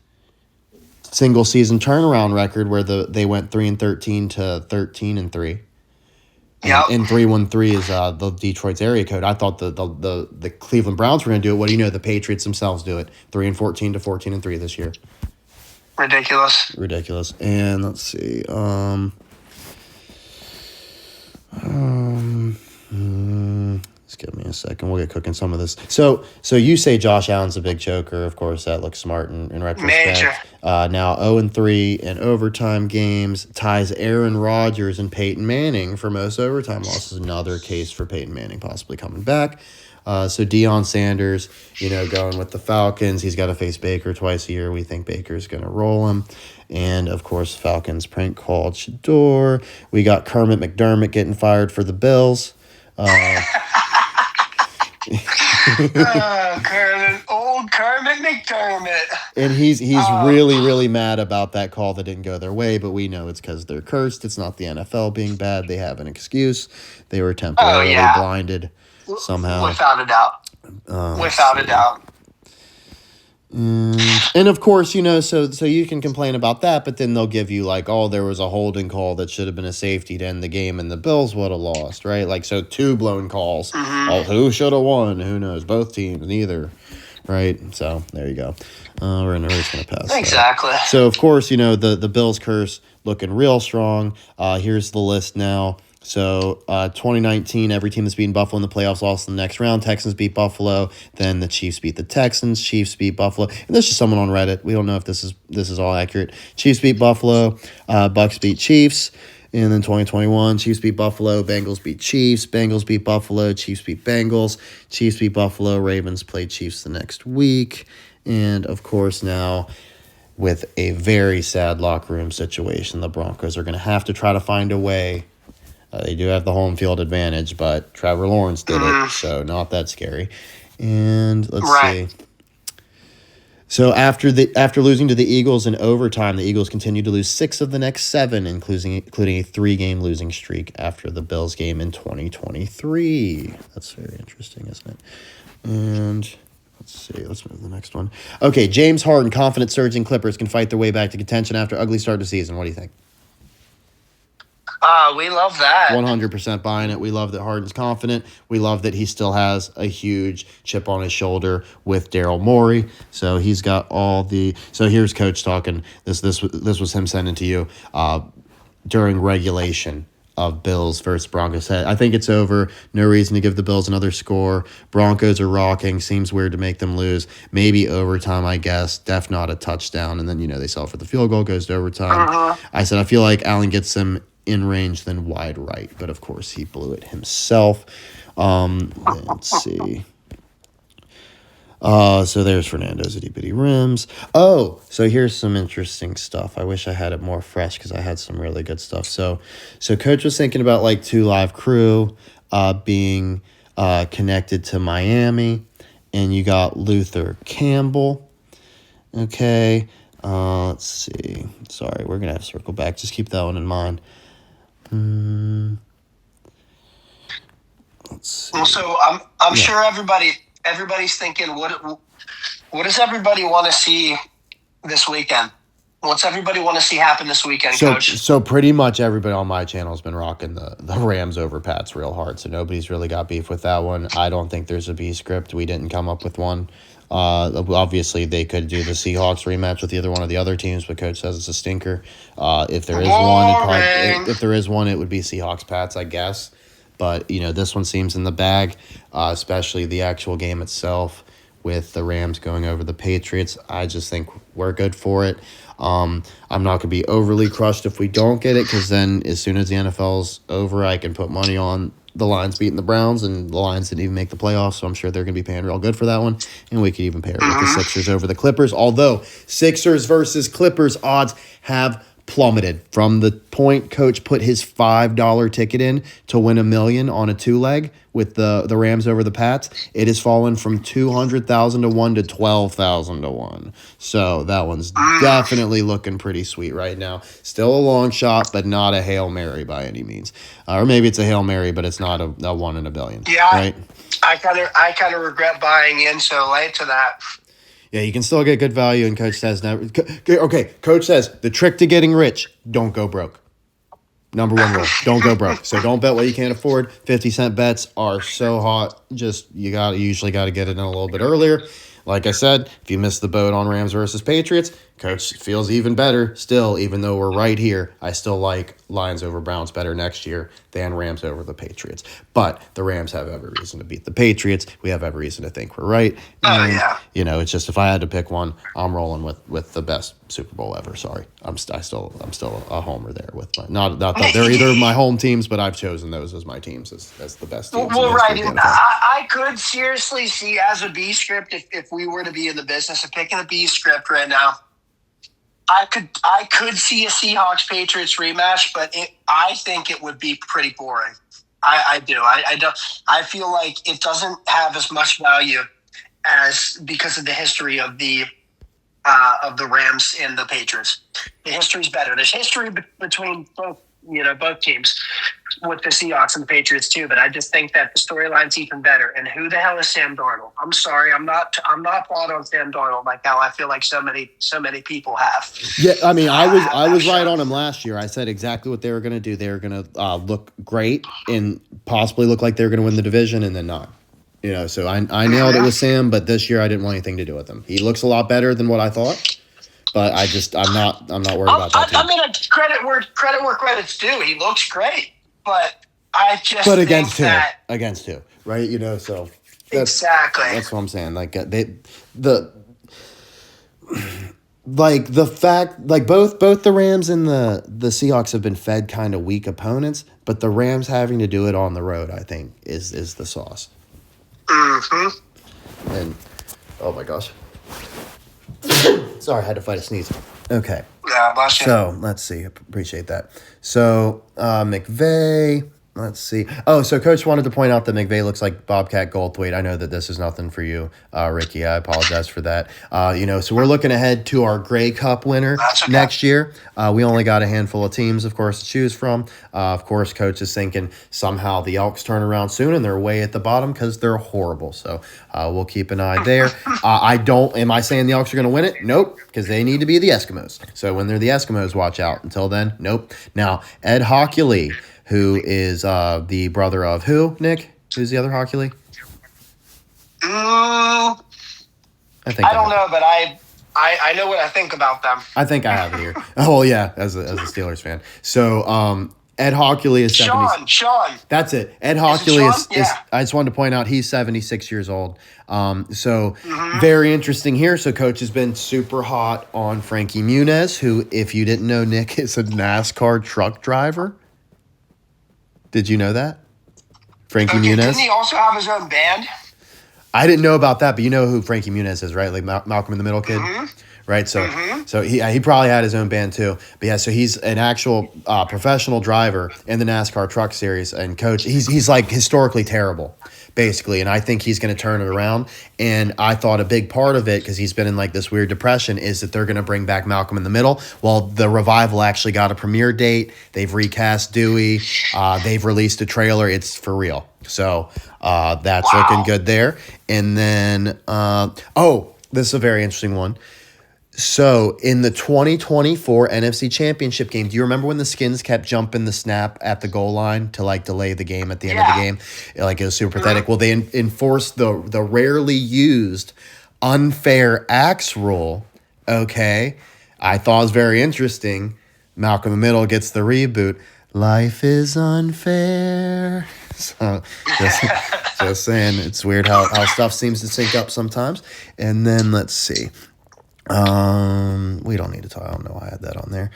single season turnaround record where they went 3-13 to 13-3. Yep. And 313 is the Detroit's area code. I thought the Cleveland Browns were going to do it. What do you know? The Patriots themselves do it. 3-14 to 14-3 this year. Ridiculous. And let's see. Just give me a second. We'll get cooking some of this. So you say Josh Allen's a big choker. Of course, that looks smart in retrospect. Major. Now 0-3 in overtime games ties Aaron Rodgers and Peyton Manning for most overtime losses. Another case for Peyton Manning possibly coming back. So Deion Sanders, going with the Falcons. He's got to face Baker twice a year. We think Baker's going to roll him. And, of course, Falcons prank called Shador. We got Kermit McDermott getting fired for the Bills. Old Kermit McDermott. And he's really, really mad about that call that didn't go their way, but we know it's because they're cursed. It's not the NFL being bad. They have an excuse. They were temporarily blinded somehow. Without a doubt. Without a doubt. And of course, so you can complain about that, but then they'll give you there was a holding call that should have been a safety to end the game, and the Bills would have lost, right? So 2 blown calls. Mm-hmm. Who should have won? Who knows? Both teams, neither, right? So there you go. We're just gonna pass. Exactly. That. So of course, the Bills curse looking real strong. Here's the list now. So 2019, every team that's beaten Buffalo in the playoffs lost in the next round. Texans beat Buffalo. Then the Chiefs beat the Texans. Chiefs beat Buffalo. And there's just someone on Reddit. We don't know if this is all accurate. Chiefs beat Buffalo. Bucks beat Chiefs. And then 2021, Chiefs beat Buffalo. Bengals beat Chiefs. Bengals beat Buffalo. Chiefs beat Bengals. Chiefs beat Buffalo. Ravens played Chiefs the next week. And, of course, now with a very sad locker room situation. The Broncos are going to have to try to find a way. They do have the home field advantage, but Trevor Lawrence did it, so not that scary. And let's see. So after losing to the Eagles in overtime, the Eagles continued to lose 6 of the next 7, including a 3-game losing streak after the Bills game in 2023. That's very interesting, isn't it? And let's see. Let's move to the next one. Okay, James Harden, confident surging Clippers can fight their way back to contention after ugly start to season. What do you think? We love that. 100% buying it. We love that Harden's confident. We love that he still has a huge chip on his shoulder with Daryl Morey. So he's got all the. So here's Coach talking. This was him sending to you during regulation of Bills versus Broncos. I think it's over. No reason to give the Bills another score. Broncos are rocking. Seems weird to make them lose. Maybe overtime, I guess. Def not a touchdown. And then, they sell for the field goal, goes to overtime. I said, I feel like Allen gets them in range than wide right. But, of course, he blew it himself. Let's see. So there's Fernando's itty-bitty rims. Oh, so here's some interesting stuff. I wish I had it more fresh because I had some really good stuff. So Coach was thinking about like 2 Live Crew being connected to Miami, and you got Luther Campbell. Okay, let's see. Sorry, we're gonna have to circle back. Just keep that one in mind. Let's see. Well, so I'm sure everybody's thinking, what does everybody want to see this weekend? What's everybody want to see happen this weekend, Coach? So pretty much everybody on my channel has been rocking the Rams over Pats real hard. So nobody's really got beef with that one. I don't think there's a B script. We didn't come up with one. Obviously, they could do the Seahawks rematch with either one of the other teams, but Coach says it's a stinker. If there is one, it would be Seahawks Pats, I guess. But, this one seems in the bag, especially the actual game itself with the Rams going over the Patriots. I just think we're good for it. I'm not going to be overly crushed if we don't get it, because then as soon as the NFL's over, I can put money on the Lions beating the Browns, and the Lions didn't even make the playoffs, so I'm sure they're going to be paying real good for that one. And we could even pair it with the Sixers over the Clippers, although Sixers versus Clippers odds have plummeted from the point Coach put his $5 ticket in to win $1 million on a 2-leg with the Rams over the Pats. It has fallen from 200,000 to 1 to 12,000 to 1. So that one's definitely looking pretty sweet right now. Still a long shot, but not a Hail Mary by any means. Or maybe it's a Hail Mary, but it's not a 1 in a billion. Yeah, right? I kind of regret buying in so late to that. Yeah, you can still get good value, and Coach says never. Okay, Coach says the trick to getting rich: don't go broke. Number 1 rule: don't go broke. So don't bet what you can't afford. 50-cent bets are so hot. Just you usually got to get it in a little bit earlier. Like I said, if you missed the boat on Rams versus Patriots, Coach feels even better still, even though we're right here. I still like Lions over Browns better next year than Rams over the Patriots. But the Rams have every reason to beat the Patriots. We have every reason to think we're right. And, it's just if I had to pick one, I'm rolling with the best Super Bowl ever. Sorry. I'm still a homer there with my not that they're either my home teams, but I've chosen those as my teams as the best teams. Well, right. I could seriously see as a B script if we were to be in the business of picking a B script right now. I could see a Seahawks Patriots rematch, but I think it would be pretty boring. I do. I don't. I feel like it doesn't have as much value as because of the history of the Rams and the Patriots. The history's better. There's history between both teams with the Seahawks and the Patriots too, but I just think that the storyline's even better. And who the hell is Sam Darnold? I'm sorry, I'm not bought on Sam Darnold like how I feel like so many people have. Yeah, I mean, I was right on him last year. I said exactly what they were going to do. They were going to look great and possibly look like they were going to win the division, and then not. So I nailed it with Sam, but this year I didn't want anything to do with him. He looks a lot better than what I thought. But I'm not worried about that team. I mean, credit where credit's due. He looks great, but I just think against who, right? So exactly that's what I'm saying. Like the fact, like both the Rams and the Seahawks have been fed kind of weak opponents, but the Rams having to do it on the road, I think, is the sauce. Mm-hmm. And oh my gosh. Sorry, I had to fight a sneeze. Okay. Yeah, bless you. So let's see. Appreciate that. So McVay. Let's see. Oh, so Coach wanted to point out that McVay looks like Bobcat Goldthwait. I know that this is nothing for you, Ricky. I apologize for that. So we're looking ahead to our Grey Cup winner next year. We only got a handful of teams, of course, to choose from. Of course, Coach is thinking somehow the Elks turn around soon and they're way at the bottom because they're horrible. So we'll keep an eye there. Am I saying the Elks are going to win it? Nope, because they need to be the Eskimos. So when they're the Eskimos, watch out. Until then, nope. Now, Ed Hockley, who is the brother of who, Nick? Who's the other Hockley? I don't know, but I know what I think about them. I think I have it here. Oh, well, yeah, as a Steelers fan. So Ed Hockley is 70. Sean. That's it. Ed Hockley is I just wanted to point out he's 76 years old. Very interesting here. So Coach has been super hot on Frankie Muniz, who, if you didn't know, Nick, is a NASCAR truck driver. Did you know that? Frankie Muniz? Didn't he also have his own band? I didn't know about that, but you know who Frankie Muniz is, right? Like Malcolm in the Middle kid? Right? So he probably had his own band too. But yeah, so he's an actual professional driver in the NASCAR Truck Series. And Coach, he's like historically terrible, basically. And I think he's going to turn it around. And I thought a big part of it, because he's been in like this weird depression, is that they're going to bring back Malcolm in the Middle. Well, the revival actually got a premiere date. They've recast Dewey. They've released a trailer. It's for real. So that's looking good there. And then, this is a very interesting one. So in the 2024 NFC Championship game, do you remember when the Skins kept jumping the snap at the goal line to like delay the game at the end of the game? Like it was super pathetic. Well, they enforced the rarely used unfair axe rule. Okay. I thought it was very interesting. Malcolm in the Middle gets the reboot. Life is unfair. So just saying, it's weird how stuff seems to sync up sometimes. And then let's see. We don't need to talk. I don't know why I had that on there.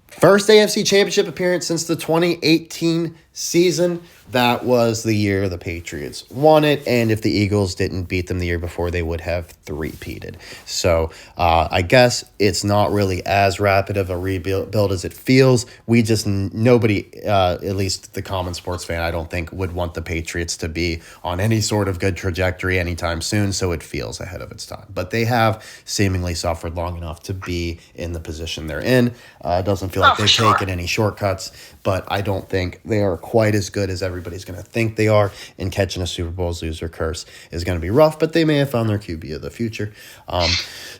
First AFC Championship appearance since the 2018 season. That was the year the Patriots won it, and if the Eagles didn't beat them the year before, they would have three-peated. So I guess it's not really as rapid of a rebuild as it feels. Nobody, at least the common sports fan, I don't think, would want the Patriots to be on any sort of good trajectory anytime soon, so it feels ahead of its time. But they have seemingly suffered long enough to be in the position they're in. It doesn't feel like they've taken any shortcuts, but I don't think they are quite as good as everybody's going to think they are, and catching a Super Bowl's loser curse is going to be rough, but they may have found their QB of the future.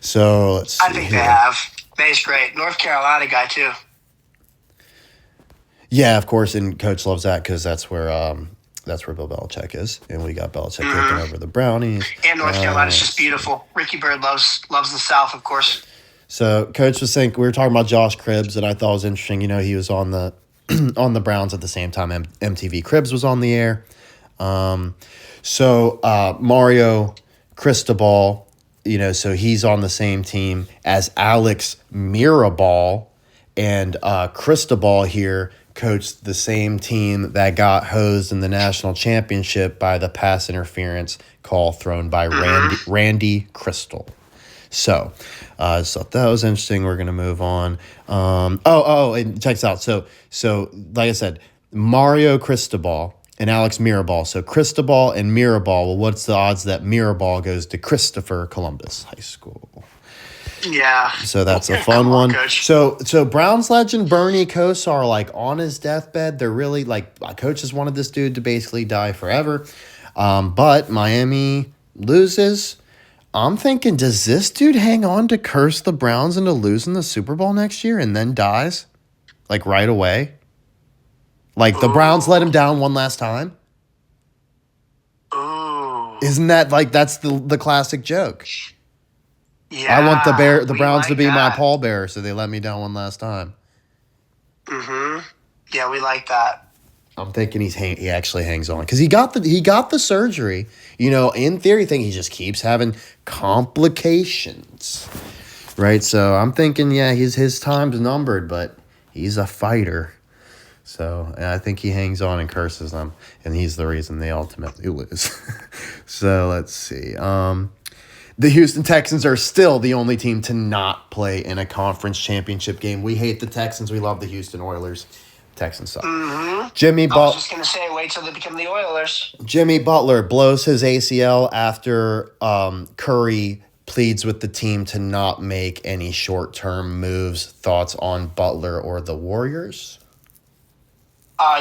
So let's see. I think they have. May's great. North Carolina guy, too. Yeah, of course, and Coach loves that because that's where Bill Belichick is, and we got Belichick taking over the Brownies. And North Carolina's just beautiful. Ricky Bird loves the South, of course. So Coach was saying, we were talking about Josh Cribbs, and I thought it was interesting. You know, he was on the on the Browns at the same time MTV Cribs was on the air. Mario Cristobal, so he's on the same team as Alex Mirabal, and Cristobal here coached the same team that got hosed in the national championship by the pass interference call thrown by Randy Crystal. So that was interesting. We're going to move on. And check this out. So like I said, Mario Cristobal and Alex Mirabal. So Cristobal and Mirabal, well, what's the odds that Mirabal goes to Christopher Columbus High School? Yeah. So that's a fun one. So Browns legend Bernie Kosar, like on his deathbed, they're really like, coaches wanted this dude to basically die forever. But Miami loses. I'm thinking, does this dude hang on to curse the Browns into losing the Super Bowl next year and then dies? Like right away? Like the Browns let him down one last time? Isn't that like, that's the classic joke? Yeah. I want the Browns to be my pallbearer, so they let me down one last time. Yeah, we like that. I'm thinking he actually hangs on because he got the surgery. In theory, he just keeps having complications, right? So I'm thinking, yeah, his time's numbered, but he's a fighter. So I think he hangs on and curses them, and he's the reason they ultimately lose. So let's see. The Houston Texans are still the only team to not play in a conference championship game. We hate the Texans. We love the Houston Oilers. Texans suck. I was just going to say, wait till they become the Oilers. Jimmy Butler blows his ACL after Curry pleads with the team to not make any short-term moves. Thoughts on Butler or the Warriors?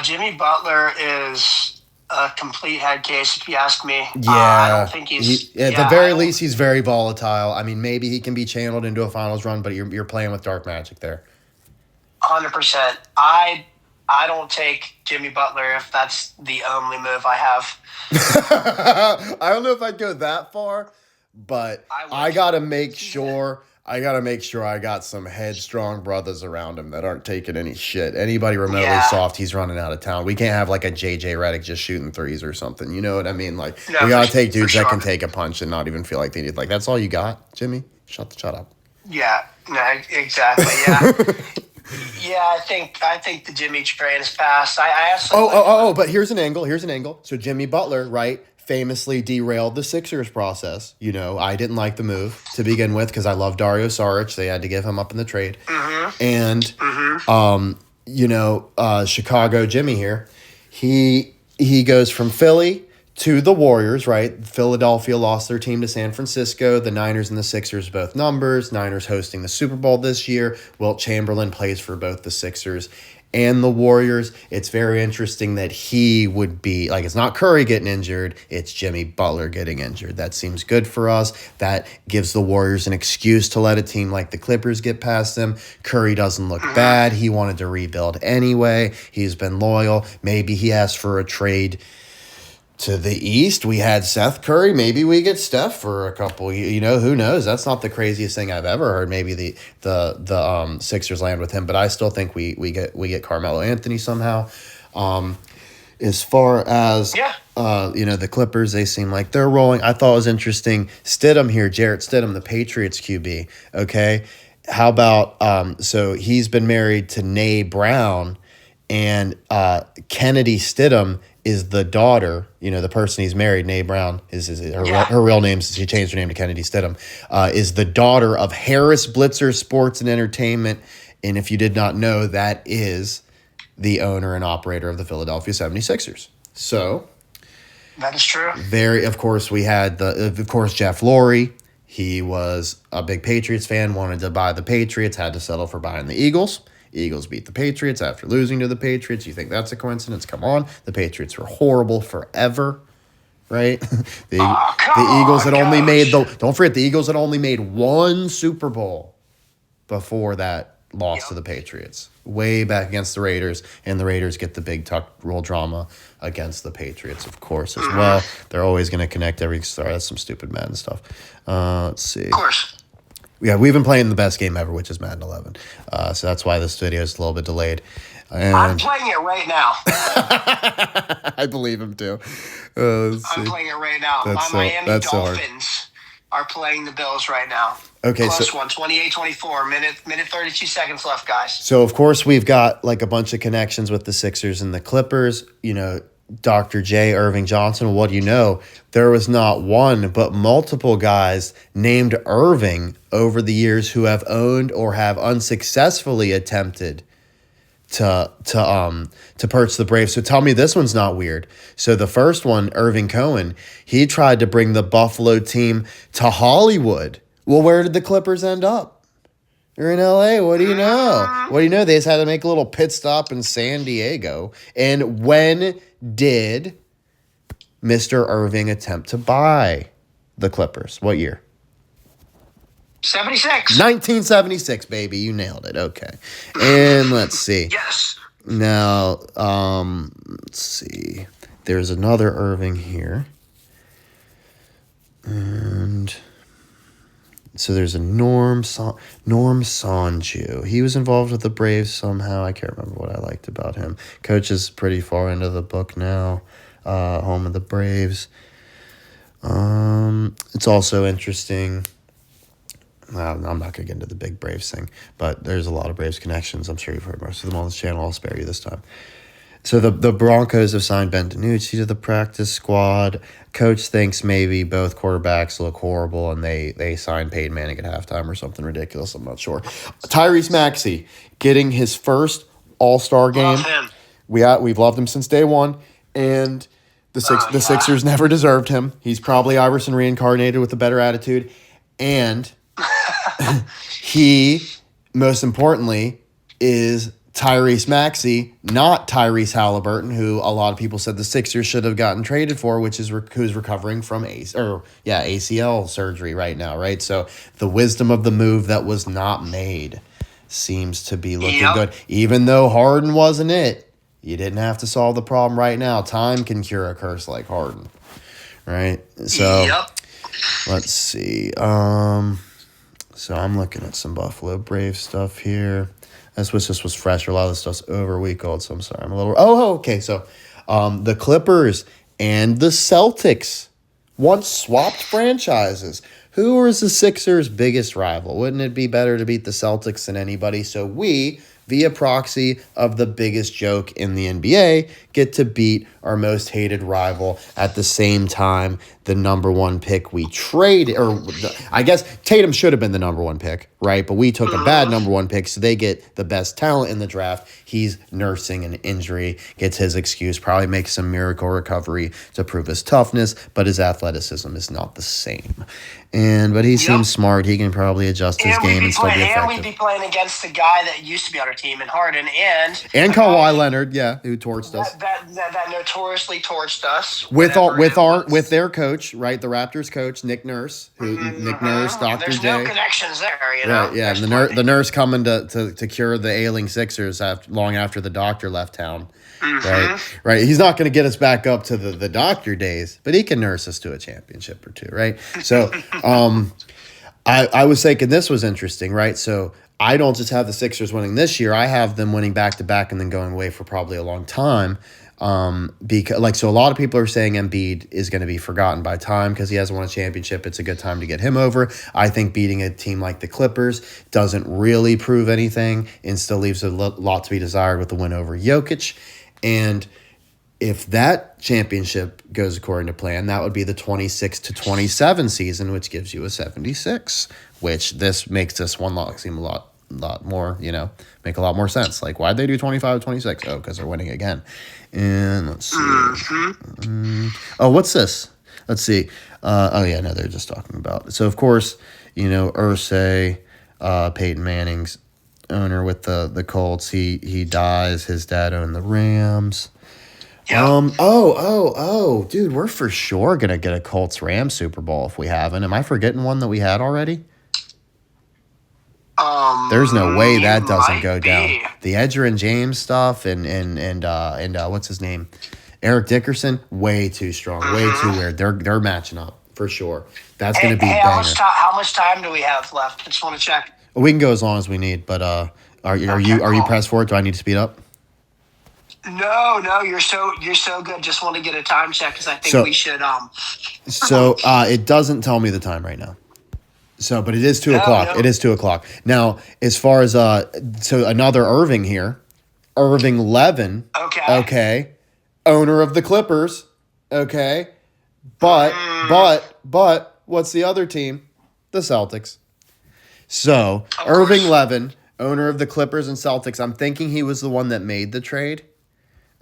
Jimmy Butler is a complete head case, if you ask me. Yeah. I don't think at the very least, he's very volatile. I mean, maybe he can be channeled into a finals run, but you're playing with dark magic there. 100%. I don't take Jimmy Butler if that's the only move I have. I don't know if I'd go that far, but I gotta make sure I got some headstrong brothers around him that aren't taking any shit. Anybody remotely soft, he's running out of town. We can't have like a JJ Redick just shooting threes or something. You know what I mean? Like we gotta take dudes that can take a punch and not even feel like they need. Like that's all you got, Jimmy? Shut up. Yeah. No. Exactly. Yeah. Yeah, I think the Jimmy train is passed. But here's an angle. So Jimmy Butler, right, famously derailed the Sixers process. You know, I didn't like the move to begin with because I love Dario Saric. They had to give him up in the trade. And Chicago Jimmy here, he goes from Philly to the Warriors, right? Philadelphia lost their team to San Francisco. The Niners and the Sixers both numbers. Niners hosting the Super Bowl this year. Wilt Chamberlain plays for both the Sixers and the Warriors. It's very interesting that he would be, like, it's not Curry getting injured. It's Jimmy Butler getting injured. That seems good for us. That gives the Warriors an excuse to let a team like the Clippers get past them. Curry doesn't look bad. He wanted to rebuild anyway. He's been loyal. Maybe he asked for a trade to the East. We had Seth Curry. Maybe we get Steph for a couple. Who knows? That's not the craziest thing I've ever heard. Maybe the Sixers land with him, but I still think we get Carmelo Anthony somehow. As far as the Clippers, they seem like they're rolling. I thought it was interesting. Stidham here, Jarrett Stidham, the Patriots QB. Okay, how about so he's been married to Nae Brown, and Kennedy Stidham is the daughter, the person he's married, Nae Brown, her real name, she changed her name to Kennedy Stidham, is the daughter of Harris Blitzer Sports and Entertainment. And if you did not know, that is the owner and operator of the Philadelphia 76ers. So that is true. Of course, we had Jeff Lurie. He was a big Patriots fan, wanted to buy the Patriots, had to settle for buying the Eagles. Eagles beat the Patriots after losing to the Patriots. You think that's a coincidence? Come on. The Patriots were horrible forever, right? The Eagles had only made don't forget, the Eagles had only made one Super Bowl before that loss to the Patriots. Way back against the Raiders, and the Raiders get the big tuck roll drama against the Patriots, of course, as well. They're always going to connect every star. That's some stupid Madden stuff. Let's see. Of course. Yeah, we've been playing the best game ever, which is Madden 11. So that's why this video is a little bit delayed. And I'm playing it right now. I believe him too. I'm playing it right now. My Miami Dolphins are playing the Bills right now. Okay, Close one, 28-24, minute 32 seconds left, guys. So, of course, we've got like a bunch of connections with the Sixers and the Clippers. Dr. J. Irving Johnson, what do you know? There was not one, but multiple guys named Irving over the years who have owned or have unsuccessfully attempted to purchase the Braves. So tell me this one's not weird. So the first one, Irving Cohen, he tried to bring the Buffalo team to Hollywood. Well, where did the Clippers end up? They're in L.A. What do you know? They just had to make a little pit stop in San Diego. And when did Mr. Irving attempt to buy the Clippers? What year? 76. 1976, baby. You nailed it. Okay. And let's see. Yes. Now, let's see. There's another Irving here. And so there's a Norm Sonju. He was involved with the Braves somehow. I can't remember what I liked about him. Coach is pretty far into the book now. Home of the Braves. It's also interesting. I'm not going to get into the big Braves thing, but there's a lot of Braves connections. I'm sure you've heard most of them on this channel. I'll spare you this time. So the Broncos have signed Ben DiNucci to the practice squad. Coach thinks maybe both quarterbacks look horrible, and they signed Peyton Manning at halftime or something ridiculous. I'm not sure. Tyrese Maxey getting his first All-Star game. Love him. We've loved him since day one, and the Sixers never deserved him. He's probably Iverson reincarnated with a better attitude, and he, most importantly, is Tyrese Maxey, not Tyrese Halliburton, who a lot of people said the Sixers should have gotten traded for, which is who's recovering from ACL surgery right now, right? So the wisdom of the move that was not made seems to be looking good. Even though Harden wasn't it, you didn't have to solve the problem right now. Time can cure a curse like Harden, right? So let's see. So I'm looking at some Buffalo Braves stuff here. This was fresh. A lot of this stuff's over a week old, so I'm sorry. I'm a little... okay. So the Clippers and the Celtics once swapped franchises. Who is the Sixers' biggest rival? Wouldn't it be better to beat the Celtics than anybody? So we, via proxy of the biggest joke in the NBA, get to beat our most hated rival at the same time the number one pick we traded, or I guess Tatum should have been the number one pick, right? But we took a bad number one pick, so they get the best talent in the draft. He's nursing an injury, gets his excuse, probably makes some miracle recovery to prove his toughness, but his athleticism is not the same. But he seems smart. He can probably adjust his game and still be effective. And we'd be playing against the guy that used to be on our team in Harden and Kawhi Leonard, who torched us. That notoriously torched us with their coach, right? The Raptors coach, Nick Nurse, Nick Nurse, Dr. There's J. no connections there, you know. Right, yeah, and the nurse coming to cure the ailing Sixers long after the doctor left town. Right. He's not going to get us back up to the doctor days, but he can nurse us to a championship or two, right? So, I was thinking this was interesting, right? So I don't just have the Sixers winning this year; I have them winning back to back and then going away for probably a long time. Because so a lot of people are saying Embiid is going to be forgotten by time because he hasn't won a championship. It's a good time to get him over. I think beating a team like the Clippers doesn't really prove anything and still leaves a lot to be desired with the win over Jokic. And if that championship goes according to plan, that would be the 26-27 season, which gives you a 76, which this makes this one seem a lot more, make a lot more sense. Like, why'd they do 25-26? Oh, because they're winning again. And let's see. What's this? Let's see. They're just talking about it. So, of course, Irsay, Peyton Manning's owner with the Colts, he dies. His dad owned the Rams. Yep. Dude, we're for sure gonna get a Colts-Rams Super Bowl if we haven't. Am I forgetting one that we had already? There's no way that doesn't go down. The Edger and James stuff and what's his name? Eric Dickerson, way too strong, way too weird. They're matching up for sure. That's gonna be banger. How much time do we have left? I just want to check. We can go as long as we need, but are you pressed for it? Do I need to speed up? No, you're so good. Just want to get a time check because I think we should. So it doesn't tell me the time right now. So, but it is 2 o'clock. No. It is 2 o'clock now. As far as so another Irving here, Irving Levin. Okay. Owner of the Clippers. Okay, but what's the other team? The Celtics. So Irving Levin, owner of the Clippers and Celtics. I'm thinking he was the one that made the trade.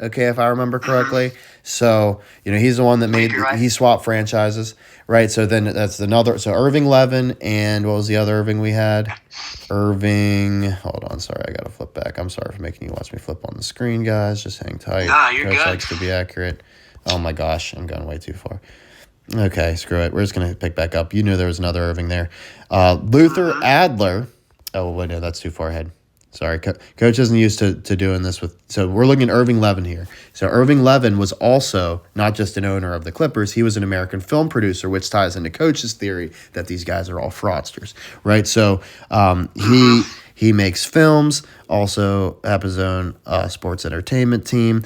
Okay, if I remember correctly. So, he's the one that he swapped franchises, right? So then that's another. So Irving Levin and what was the other Irving we had? Hold on, sorry, I got to flip back. I'm sorry for making you watch me flip on the screen, guys. Just hang tight. Nah, you're good. Likes to be accurate. Oh my gosh, I'm going way too far. Okay, screw it. We're just going to pick back up. You knew there was another Irving there. Luther Adler. Oh, wait, no, that's too far ahead. Sorry, Coach isn't used to doing this with. So we're looking at Irving Levin here. So Irving Levin was also not just an owner of the Clippers. He was an American film producer, which ties into Coach's theory that these guys are all fraudsters, right? So he makes films, also have his own sports entertainment team.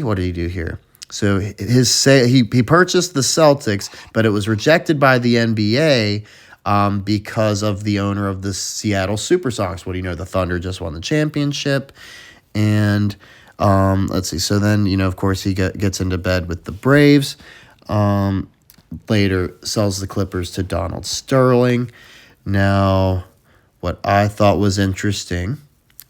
What did he do here? So he purchased the Celtics, but it was rejected by the NBA. Because of the owner of the Seattle Supersonics. What do you know? The Thunder just won the championship. And Let's see. So then, of course, he gets into bed with the Braves. Later sells the Clippers to Donald Sterling. Now, what I thought was interesting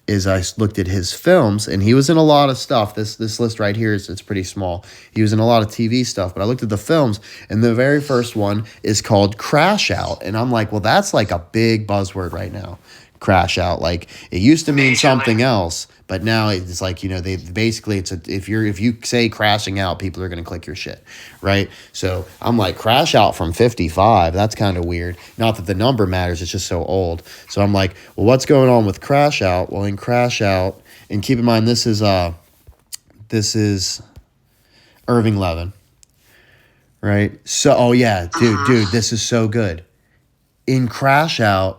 is I looked at his films, and he was in a lot of stuff. This list right here it's pretty small. He was in a lot of TV stuff, but I looked at the films, and the very first one is called Crash Out, and I'm like, well, that's like a big buzzword right now. Crash Out, like it used to mean something else, but now it's like they basically if you say crashing out, people are gonna click your shit, right? So I'm like, Crash Out from 55, that's kind of weird. Not that the number matters, it's just so old. So I'm like, well, what's going on with Crash Out? Well, in Crash Out, and keep in mind this is Irving Levin, right? So dude, this is so good. In Crash Out,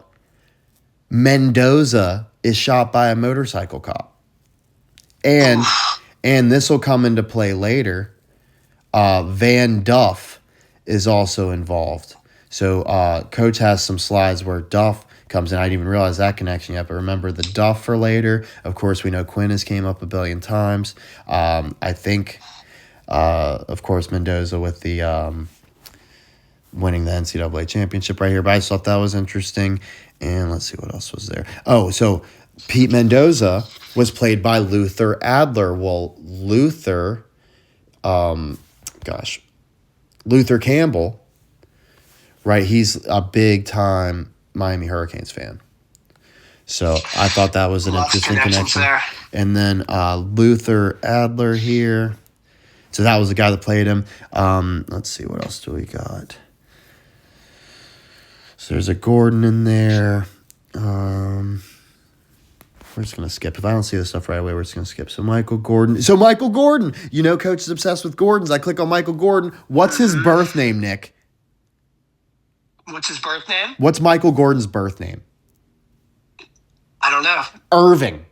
Mendoza is shot by a motorcycle cop. And this will come into play later. Van Duff is also involved. So Coach has some slides where Duff comes in. I didn't even realize that connection yet, but remember the Duff for later. Of course, we know Quinn has came up a billion times. I think, of course, Mendoza with the winning the NCAA championship right here. But I just thought that was interesting. And let's see what else was there. Oh, so Pete Mendoza was played by Luther Adler. Well, Luther Campbell, right? He's a big time Miami Hurricanes fan. So I thought that was an interesting connection. There. And then Luther Adler here. So that was the guy that played him. Let's see, what else do we got? So there's a Gordon in there. We're just going to skip. If I don't see this stuff right away, we're just going to skip. So Michael Gordon. Coach is obsessed with Gordons. I click on Michael Gordon. What's his birth name, Nick? What's his birth name? What's Michael Gordon's birth name? I don't know. Irving.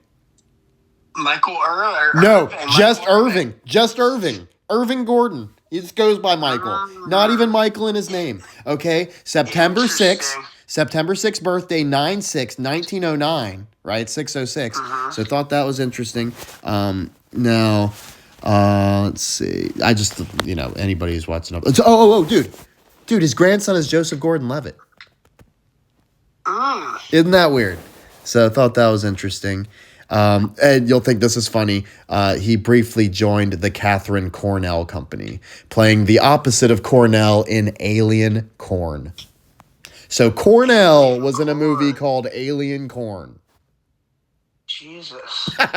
Michael Irving? No, just Irving. Just Irving. Irving Gordon. He just goes by Michael. Not even Michael in his name. Okay? September 6th birthday, 9/6/1909. Right? 606. So I thought that was interesting. Now, let's see. I just, anybody who's watching up. Dude, his grandson is Joseph Gordon-Levitt. Isn't that weird? So I thought that was interesting. And you'll think this is funny. He briefly joined the Catherine Cornell Company, playing the opposite of Cornell in Alien Corn. So Cornell was in a movie called Alien Corn. Jesus. Coach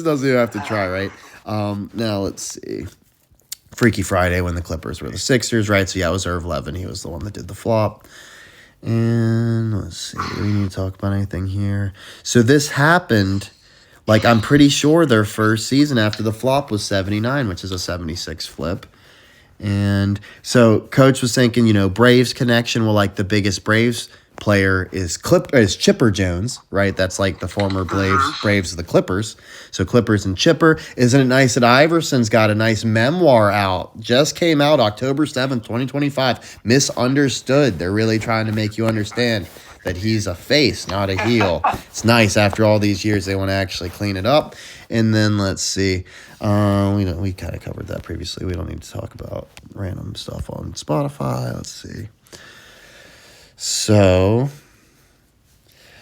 doesn't even have to try, right? Now let's see. Freaky Friday when the Clippers were the Sixers, right? So yeah, it was Irv Levin. He was the one that did the flop. And let's see. Do we need to talk about anything here? So this happened, I'm pretty sure their first season after the flop was 79, which is a 76 flip. And so Coach was thinking, Braves connection. Well, the biggest Braves player is Chipper Jones, right? That's the former Braves of the Clippers. So Clippers and Chipper. Isn't it nice that Iverson's got a nice memoir out? Just came out October 7th, 2025. Misunderstood. They're really trying to make you understand that he's a face, not a heel. It's nice after all these years they want to actually clean it up. And then let's see. We kind of covered that previously. We don't need to talk about random stuff on Spotify. Let's see. So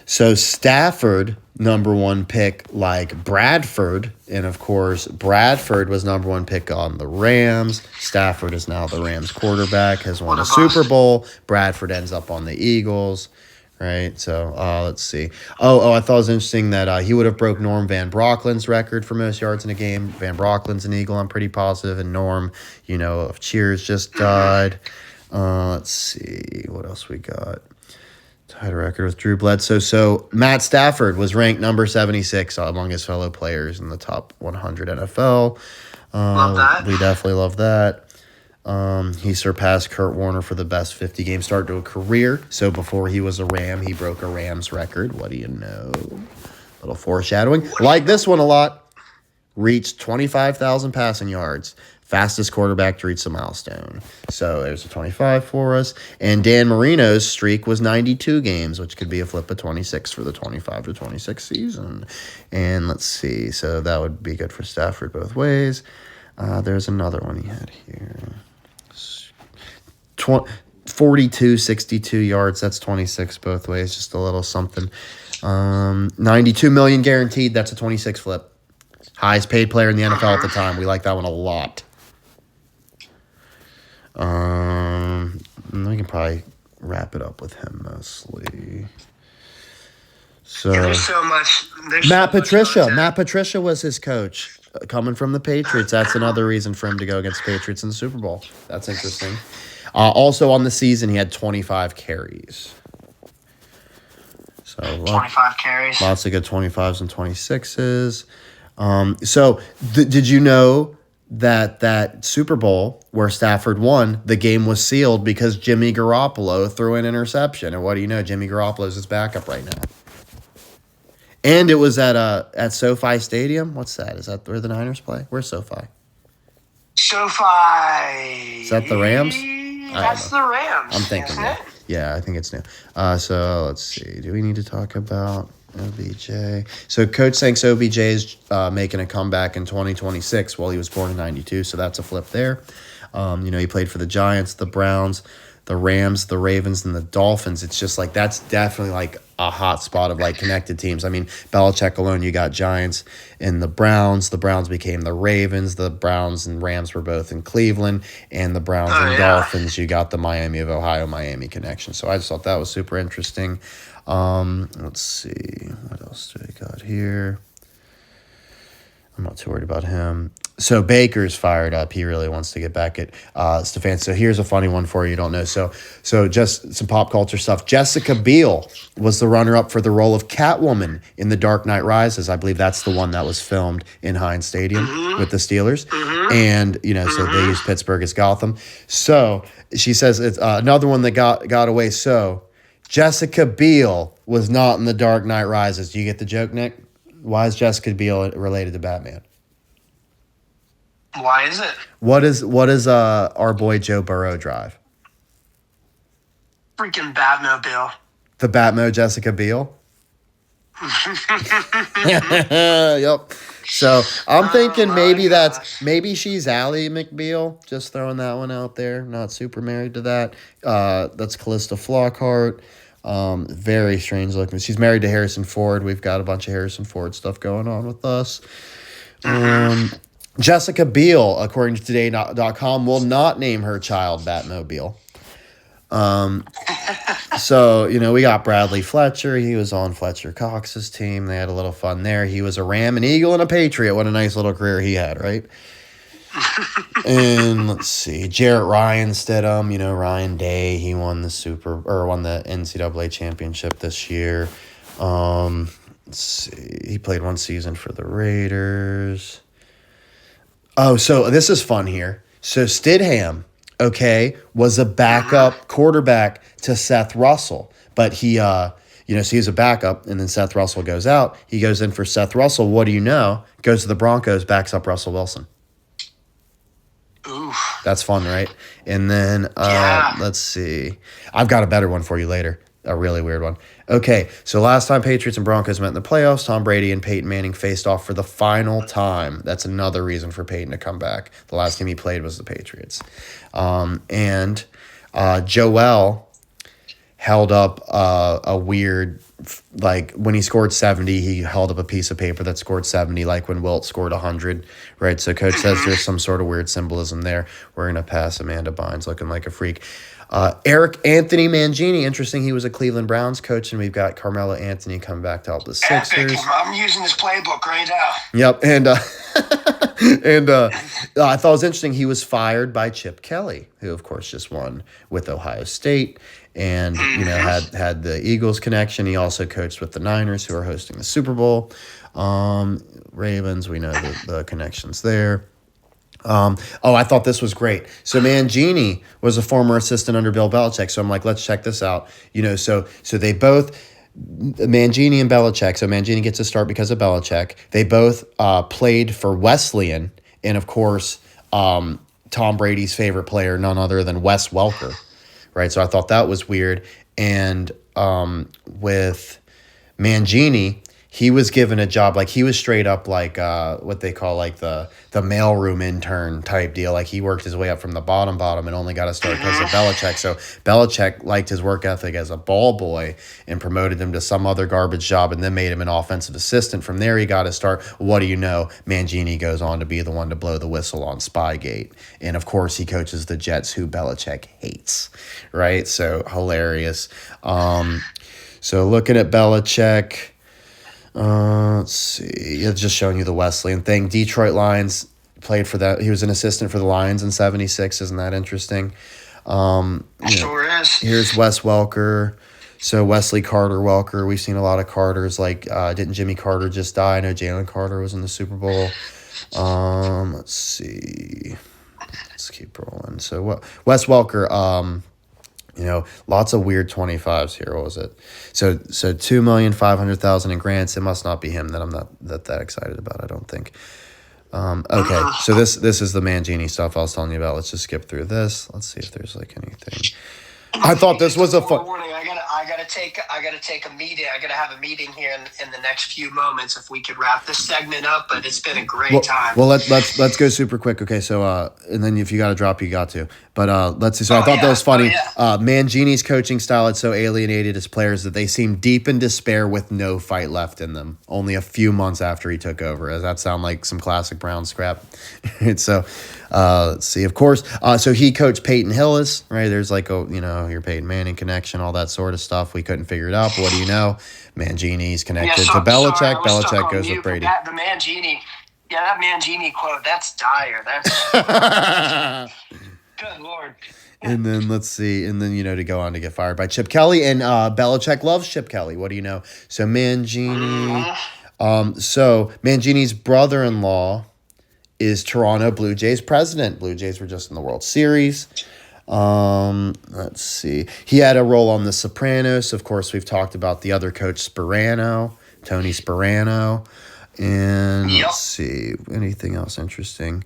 Stafford, number one pick like Bradford. And, of course, Bradford was number one pick on the Rams. Stafford is now the Rams quarterback, has won a Super Bowl. Bradford ends up on the Eagles, right? So let's see. I thought it was interesting that he would have broke Norm Van Brocklin's record for most yards in a game. Van Brocklin's an Eagle, I'm pretty positive. And Norm, of Cheers just died. Let's see what else we got. Tied a record with Drew Bledsoe. So Matt Stafford was ranked number 76 among his fellow players in the top 100 NFL. Love that. We definitely love that. He surpassed Kurt Warner for the best 50-game start to a career. So before he was a Ram, he broke a Rams record. What do you know? Little foreshadowing. Like this one a lot. Reached 25,000 passing yards. Fastest quarterback to reach the milestone. So there's a 25 for us. And Dan Marino's streak was 92 games, which could be a flip of 26 for the 25 to 26 season. And let's see. So that would be good for Stafford both ways. There's another one he had here. 42, 62 yards. That's 26 both ways. Just a little something. 92 million guaranteed. That's a 26 flip. Highest paid player in the NFL at the time. We like that one a lot. We can probably wrap it up with him mostly. So there's so much. Matt Patricia. Matt Patricia was his coach. Coming from the Patriots. That's another reason for him to go against the Patriots in the Super Bowl. That's interesting. Also on the season, he had 25 carries. So 25 carries. Lots of good 25s and 26s. Did you know that Super Bowl where Stafford won, the game was sealed because Jimmy Garoppolo threw an interception? And what do you know? Jimmy Garoppolo's his backup right now. And it was at SoFi Stadium. What's that? Is that where the Niners play? Where's SoFi? SoFi. Is that the Rams? That's the Rams. I'm thinking that. Yeah, I think it's new. So let's see. Do we need to talk about OBJ? So Coach thinks OBJ is making a comeback in 2026. Well, he was born in 92, so that's a flip there. He played for the Giants, the Browns, the Rams, the Ravens, and the Dolphins. It's just like that's definitely like a hot spot of like connected teams. I mean, Belichick alone, you got Giants and the Browns. The Browns became the Ravens. The Browns and Rams were both in Cleveland, and the Browns and Dolphins, you got the Miami of Ohio, Miami connection. So I just thought that was super interesting. Let's see. What else do we got here? I'm not too worried about him. So Baker's fired up. He really wants to get back at Stefan. So here's a funny one for you don't know. So just some pop culture stuff. Jessica Biel was the runner-up for the role of Catwoman in The Dark Knight Rises. I believe that's the one that was filmed in Heinz Stadium with the Steelers. And, so they used Pittsburgh as Gotham. So she says it's another one that got away. So Jessica Biel was not in The Dark Knight Rises. Do you get the joke, Nick? Why is Jessica Biel related to Batman? Why is it? What is our boy Joe Burrow drive? Freaking Batmobile. The Batmo Jessica Biel? Yep. So I'm thinking maybe she's Ally McBeal. Just throwing that one out there. Not super married to that. That's Callista Flockhart. Very strange looking. She's married to Harrison Ford. We've got a bunch of Harrison Ford stuff going on with us. Jessica Biel, according to Today.com, will not name her child Batmobile. So, we got Bradley Fletcher. He was on Fletcher Cox's team. They had a little fun there. He was a Ram, an Eagle, and a Patriot. What a nice little career he had, right? And let's see, Jarrett Ryan Stidham, Ryan Day, he won the NCAA championship this year. Let's see, he played one season for the Raiders. Oh, so this is fun here. So Stidham, was a backup quarterback to Seth Russell, but he, so he's a backup, and then Seth Russell goes out. He goes in for Seth Russell. What do you know? Goes to the Broncos, backs up Russell Wilson. Oof. That's fun, right? And then let's see. I've got a better one for you later. A really weird one. Okay, so last time Patriots and Broncos met in the playoffs, Tom Brady and Peyton Manning faced off for the final time. That's another reason for Peyton to come back. The last team he played was the Patriots. And Joel held up a weird, like when he scored 70, he held up a piece of paper that scored 70, like when Wilt scored 100, right? So Coach says there's some sort of weird symbolism there. We're going to pass Amanda Bynes looking like a freak. Eric Anthony Mangini, interesting. He was a Cleveland Browns coach, and we've got Carmelo Anthony coming back to help the Sixers. Epic. I'm using this playbook right now. Yep, and I thought it was interesting. He was fired by Chip Kelly, who of course just won with Ohio State, and had the Eagles connection. He also coached with the Niners, who are hosting the Super Bowl. Ravens, we know the connections there. I thought this was great. So Mangini was a former assistant under Bill Belichick. So I'm like, let's check this out. So they both, Mangini and Belichick. So Mangini gets a start because of Belichick. They both played for Wesleyan, and of course, Tom Brady's favorite player, none other than Wes Welker, right? So I thought that was weird. And with Mangini, he was given a job, like he was straight up like what they call like the mailroom intern type deal. Like he worked his way up from the bottom and only got to start because of Belichick. So Belichick liked his work ethic as a ball boy and promoted him to some other garbage job and then made him an offensive assistant. From there, he got to start. What do you know? Mangini goes on to be the one to blow the whistle on Spygate. And of course, he coaches the Jets, who Belichick hates, right? So hilarious. So looking at Belichick, let's see. It's just showing you the Wesleyan thing. Detroit Lions played for that. He was an assistant for the Lions in '76. Isn't that interesting? Sure is. Here's Wes Welker. So Wesley Carter Welker. We've seen a lot of Carters. Like, didn't Jimmy Carter just die? I know Jalen Carter was in the Super Bowl. Let's see. Let's keep rolling. So what? Wes Welker. Lots of weird 25s here. What was it? So $2,500,000 in grants. It must not be him that I'm not that excited about. I don't think. Okay, so this is the Mangini stuff I was telling you about. Let's just skip through this. Let's see if there's like anything. I thought this was a fun. Warning. I gotta take a meeting. I gotta have a meeting here in the next few moments. If we could wrap this segment up, but it's been a great time. Well, let's go super quick. Okay, so and then if you got to drop, you got to. But let's see. So I thought that was funny. Mangini's coaching style had so alienated his players that they seemed deep in despair with no fight left in them. Only a few months after he took over. Does that sound like some classic Browns scrap? So. Let's see. Of course. So he coached Peyton Hillis, right? There's like your Peyton Manning connection, all that sort of stuff. We couldn't figure it out. But what do you know? Mangini's connected to Belichick. Belichick goes with Brady. That Mangini quote. That's dire. That's good Lord. And then let's see. And then to go on to get fired by Chip Kelly, and Belichick loves Chip Kelly. What do you know? So Mangini. So Mangini's brother-in-law is Toronto Blue Jays president. Blue Jays were just in the World Series. Let's see. He had a role on The Sopranos. Of course, we've talked about the other coach, Tony Sperano. And let's see. Anything else interesting?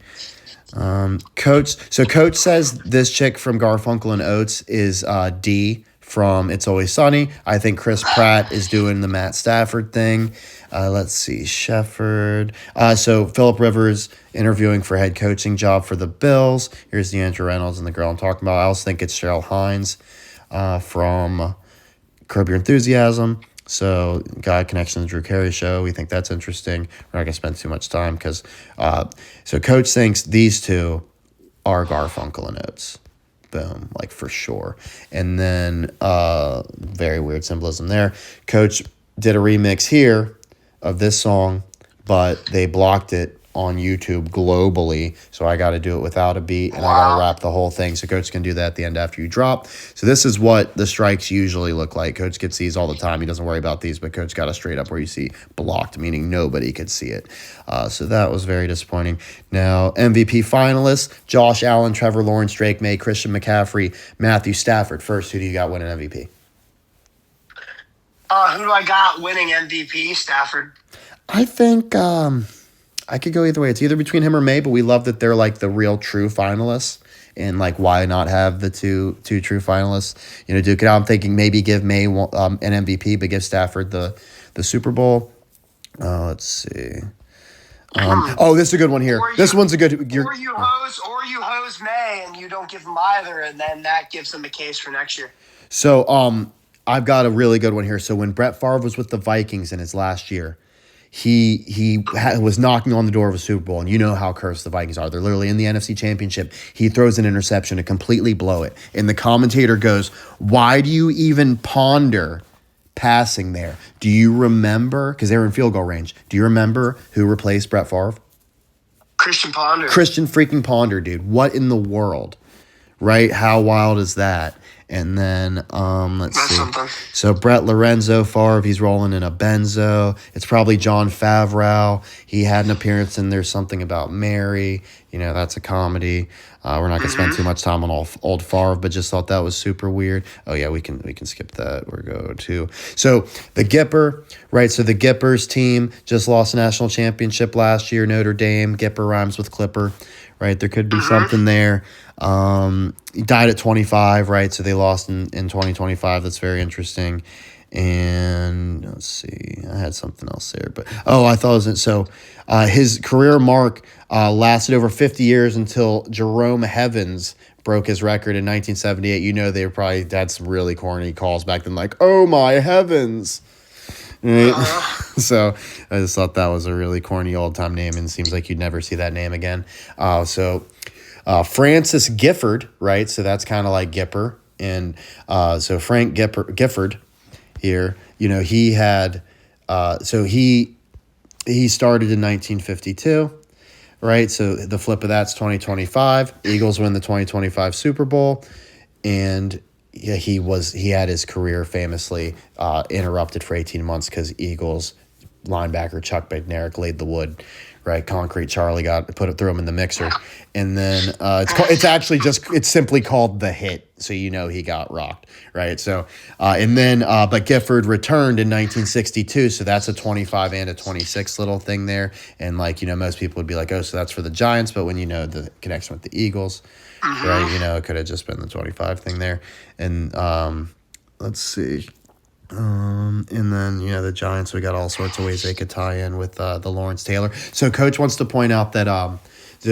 Coach says this chick from Garfunkel and Oates is D from It's Always Sunny. I think Chris Pratt is doing the Matt Stafford thing. Let's see, Shefford. So Phillip Rivers interviewing for head coaching job for the Bills. Here's the Andrew Reynolds and the girl I'm talking about. I also think it's Cheryl Hines from Curb Your Enthusiasm. So guy connection to the Drew Carey show. We think that's interesting. We're not going to spend too much time because so Coach thinks these two are Garfunkel and Oates. Boom, like for sure. And then very weird symbolism there. Coach did a remix here of this song, but they blocked it on YouTube globally, so I got to do it without a beat, and I got to rap the whole thing. So Coach can do that at the end after you drop. So this is what the strikes usually look like. Coach gets these all the time. He doesn't worry about these, but Coach got a straight up where you see blocked, meaning nobody could see it. So that was very disappointing. Now, MVP finalists: Josh Allen, Trevor Lawrence, Drake May, Christian McCaffrey, Matthew Stafford. First, who do you got winning MVP? Who do I got winning MVP? Stafford. I think I could go either way. It's either between him or May, but we love that they're like the real true finalists. And like, why not have the two true finalists? Duke it out. I'm thinking maybe give May an MVP, but give Stafford the Super Bowl. Let's see. This is a good one here. This one's a good. Or you hose May and you don't give them either, and then that gives them a case for next year. So I've got a really good one here. So when Brett Favre was with the Vikings in his last year, he was knocking on the door of a Super Bowl, and you know how cursed the Vikings are. They're literally in the NFC Championship. He throws an interception to completely blow it. And the commentator goes, "Why do you even ponder passing there? Do you remember?" Because they were in field goal range. Do you remember who replaced Brett Favre? Christian Ponder. Christian freaking Ponder, dude. What in the world? Right? How wild is that? And then, let's see. Something. So Brett Lorenzo Favre, he's rolling in a Benzo. It's probably John Favreau. He had an appearance in There's Something About Mary. That's a comedy. We're not going to spend too much time on old Favre, but just thought that was super weird. Oh, yeah, we can skip that. We're going to. So the Gipper, right? So the Gippers team just lost a national championship last year. Notre Dame. Gipper rhymes with Clipper. right? There could be something there. He died at 25, right? So they lost in 2025. That's very interesting. And let's see, I had something else there, but I thought it was so. His career mark lasted over 50 years until Jerome Heavens broke his record in 1978. You know, they were probably had some really corny calls back then, like "Oh my heavens." Right? So I just thought that was a really corny old time name, and it seems like you'd never see that name again. Francis Gifford, right? So that's kind of like Gipper, and so Frank Gifford here. You know, he had he started in 1952, right? So the flip of that's 2025. Eagles win the 2025 Super Bowl, and yeah, he had his career famously interrupted for 18 months because Eagles linebacker Chuck Bednarik laid the wood, right? Concrete Charlie threw him in the mixer, and then it's simply called the hit, so you know he got rocked, right? So but Gifford returned in 1962, so that's a 25 and a 26 little thing there, and most people would be like, oh, so that's for the Giants, but when you know the connection with the Eagles, right? It could have just been the 25 thing there, and let's see. And then, the Giants, we got all sorts of ways they could tie in with the Lawrence Taylor. So Coach wants to point out that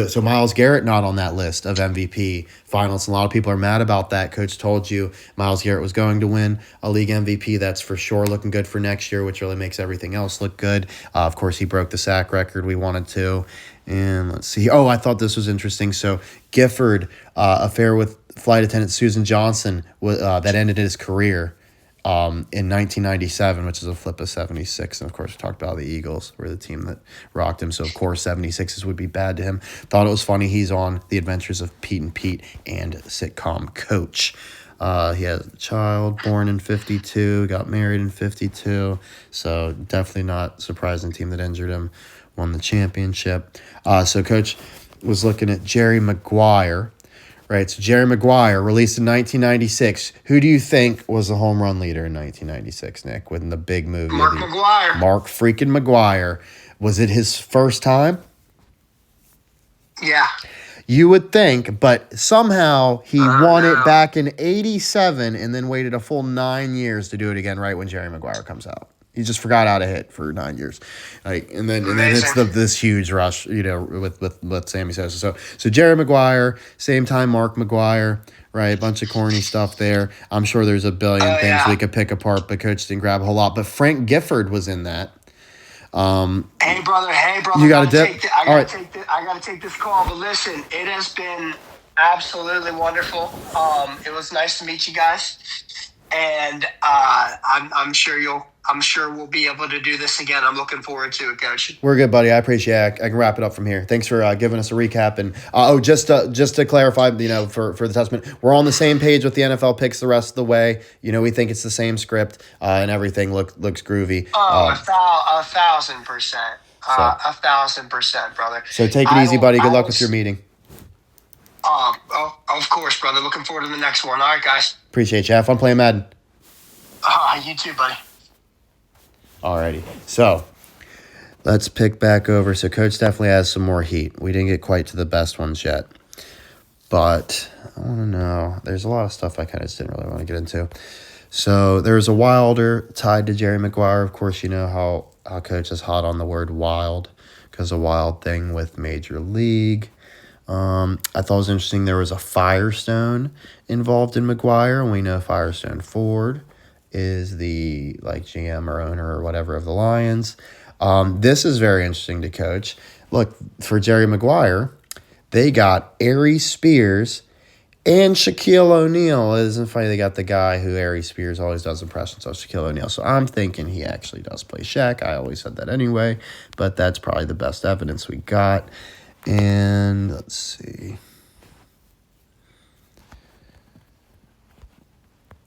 so Myles Garrett not on that list of MVP finalists. A lot of people are mad about that. Coach told you Myles Garrett was going to win a league MVP. That's for sure looking good for next year, which really makes everything else look good. Of course, he broke the sack record we wanted to. And let's see. Oh, I thought this was interesting. So Gifford, affair with flight attendant Susan Johnson, that ended his career. In 1997, which is a flip of 76. And of course, we talked about the Eagles were the team that rocked him. So, of course, 76s would be bad to him. Thought it was funny. He's on The Adventures of Pete and Pete and sitcom Coach. He has a child born in 52, got married in 52. So, definitely not surprising team that injured him. Won the championship. So, Coach was looking at Jerry Mcgwire. Right, so Jerry Mcguire, released in 1996. Who do you think was the home run leader in 1996, Nick, when the big movie? Mark McGuire. Mark freaking McGuire. Was it his first time? Yeah. You would think, but somehow he won it back in 87 and then waited a full 9 years to do it again right when Jerry Mcguire comes out. He just forgot how to hit for 9 years, and then it's this huge rush, with Sammy Sosa. So Jerry Mcguire, same time Mark McGuire, right? A bunch of corny stuff there. I'm sure there's a billion things we could pick apart, but Coach didn't grab a whole lot. But Frank Gifford was in that. Hey brother, you got a dip. I gotta take this call. But listen, it has been absolutely wonderful. It was nice to meet you guys, and I'm sure we'll be able to do this again. I'm looking forward to it, Coach. We're good, buddy. I appreciate it. I can wrap it up from here. Thanks for giving us a recap. And just to clarify, for the testament, we're on the same page with the NFL picks the rest of the way. We think it's the same script and everything looks groovy. 1,000%. 1,000%, brother. So take it easy, buddy. Good luck with your meeting. Of course, brother. Looking forward to the next one. All right, guys. Appreciate you. Have fun playing Madden. You too, buddy. Alrighty, so let's pick back over. So Coach definitely has some more heat. We didn't get quite to the best ones yet, but I want to know. There's a lot of stuff I kind of just didn't really want to get into. So there's a Wilder tied to Jerry Mcguire. Of course, you know how Coach is hot on the word wild because a wild thing with Major League. I thought it was interesting. There was a Firestone involved in McGuire, and we know Firestone Ford is the GM or owner or whatever of the Lions. This is very interesting to Coach. Look, for Jerry Mcguire, they got Aries Spears and Shaquille O'Neal. It isn't funny they got the guy who Aries Spears always does impressions of, Shaquille O'Neal. So I'm thinking he actually does play Shaq. I always said that anyway, but that's probably the best evidence we got. And let's see.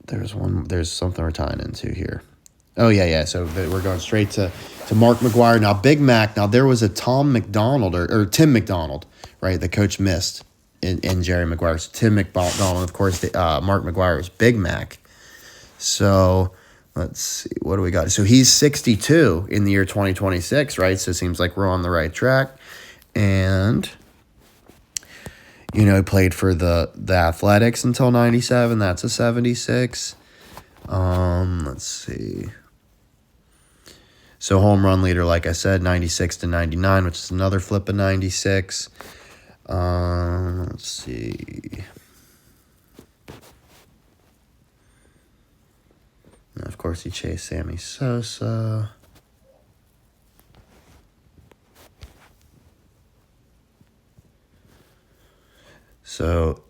There's something we're tying into here. Oh, yeah. So we're going straight to Mark McGuire. Now, Big Mac. Now, there was a Tom McDonald or Tim McDonald, right, that Coach missed in Jerry Mcguire. So Tim McDonald, of course, Mark McGuire is Big Mac. So let's see. What do we got? So he's 62 in the year 2026, right? So it seems like we're on the right track. And He played for the Athletics until 97. That's a 76. Let's see. So home run leader, like I said, 96 to 99, which is another flip of 96. Let's see. And of course, he chased Sammy Sosa. So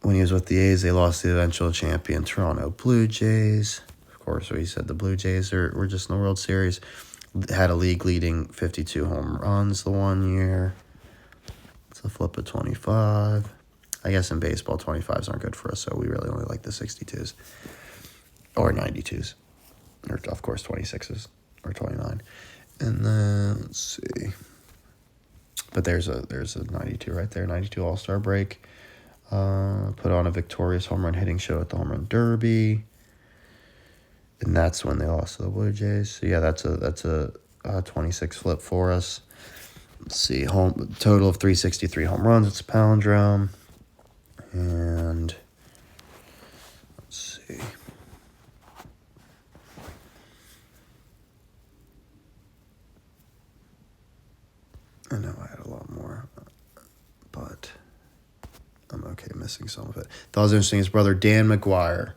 when he was with the A's, they lost to the eventual champion Toronto Blue Jays. Of course, we said the Blue Jays were just in the World Series. Had a league-leading 52 home runs the one year. It's a flip of 25. I guess in baseball, 25s aren't good for us, so we really only like the 62s. Or 92s. Or, of course, 26s. Or 29. And then, let's see. But there's a 92 right there. 92 All-Star break. Put on a victorious home run hitting show at the Home Run Derby. And that's when they lost to the Blue Jays. So, yeah, that's a 26 flip for us. Let's see. Total of 363 home runs. It's a palindrome. And let's see. I know I had a lot more, but I'm okay missing some of it. That was interesting. His brother Dan McGuire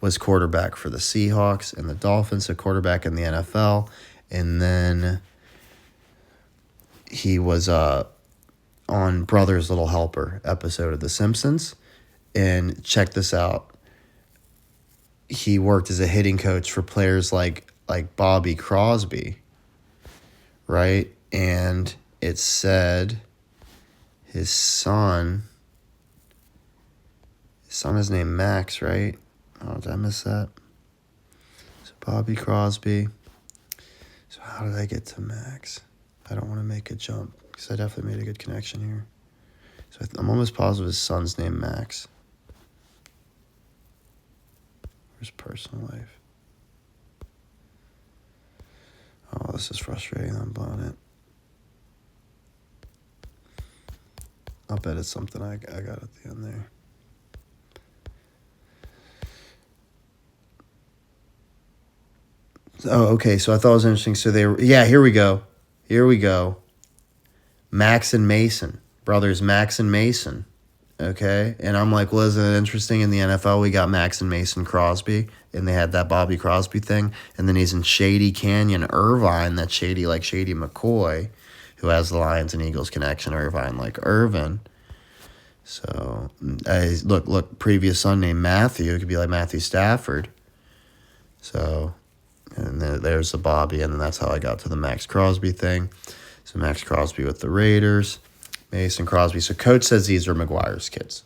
was quarterback for the Seahawks and the Dolphins, a quarterback in the NFL. And then he was on Brother's Little Helper episode of The Simpsons. And check this out. He worked as a hitting coach for players like Bobby Crosby, right? And it said his son is named Max, right? Oh, did I miss that? So Bobby Crosby. So how did I get to Max? I don't want to make a jump because I definitely made a good connection here. So I'm almost positive his son's named Max. Where's personal life? Oh, this is frustrating. I'm blowing it. I'll bet it's something I got at the end there. Oh, okay. So I thought it was interesting. So here we go. Max and Mason. Brothers Max and Mason. Okay. And I'm like, well, isn't it interesting? In the NFL, we got Max and Mason Crosby, and they had that Bobby Crosby thing. And then he's in Shady Canyon, Irvine, that's Shady like Shady McCoy, who has the Lions and Eagles connection, Irvine like Irvin. So, look, previous son named Matthew. It could be like Matthew Stafford. So, and there's the Bobby, and then that's how I got to the Max Crosby thing. So, Max Crosby with the Raiders, Mason Crosby. So, Coach says these are McGuire's kids.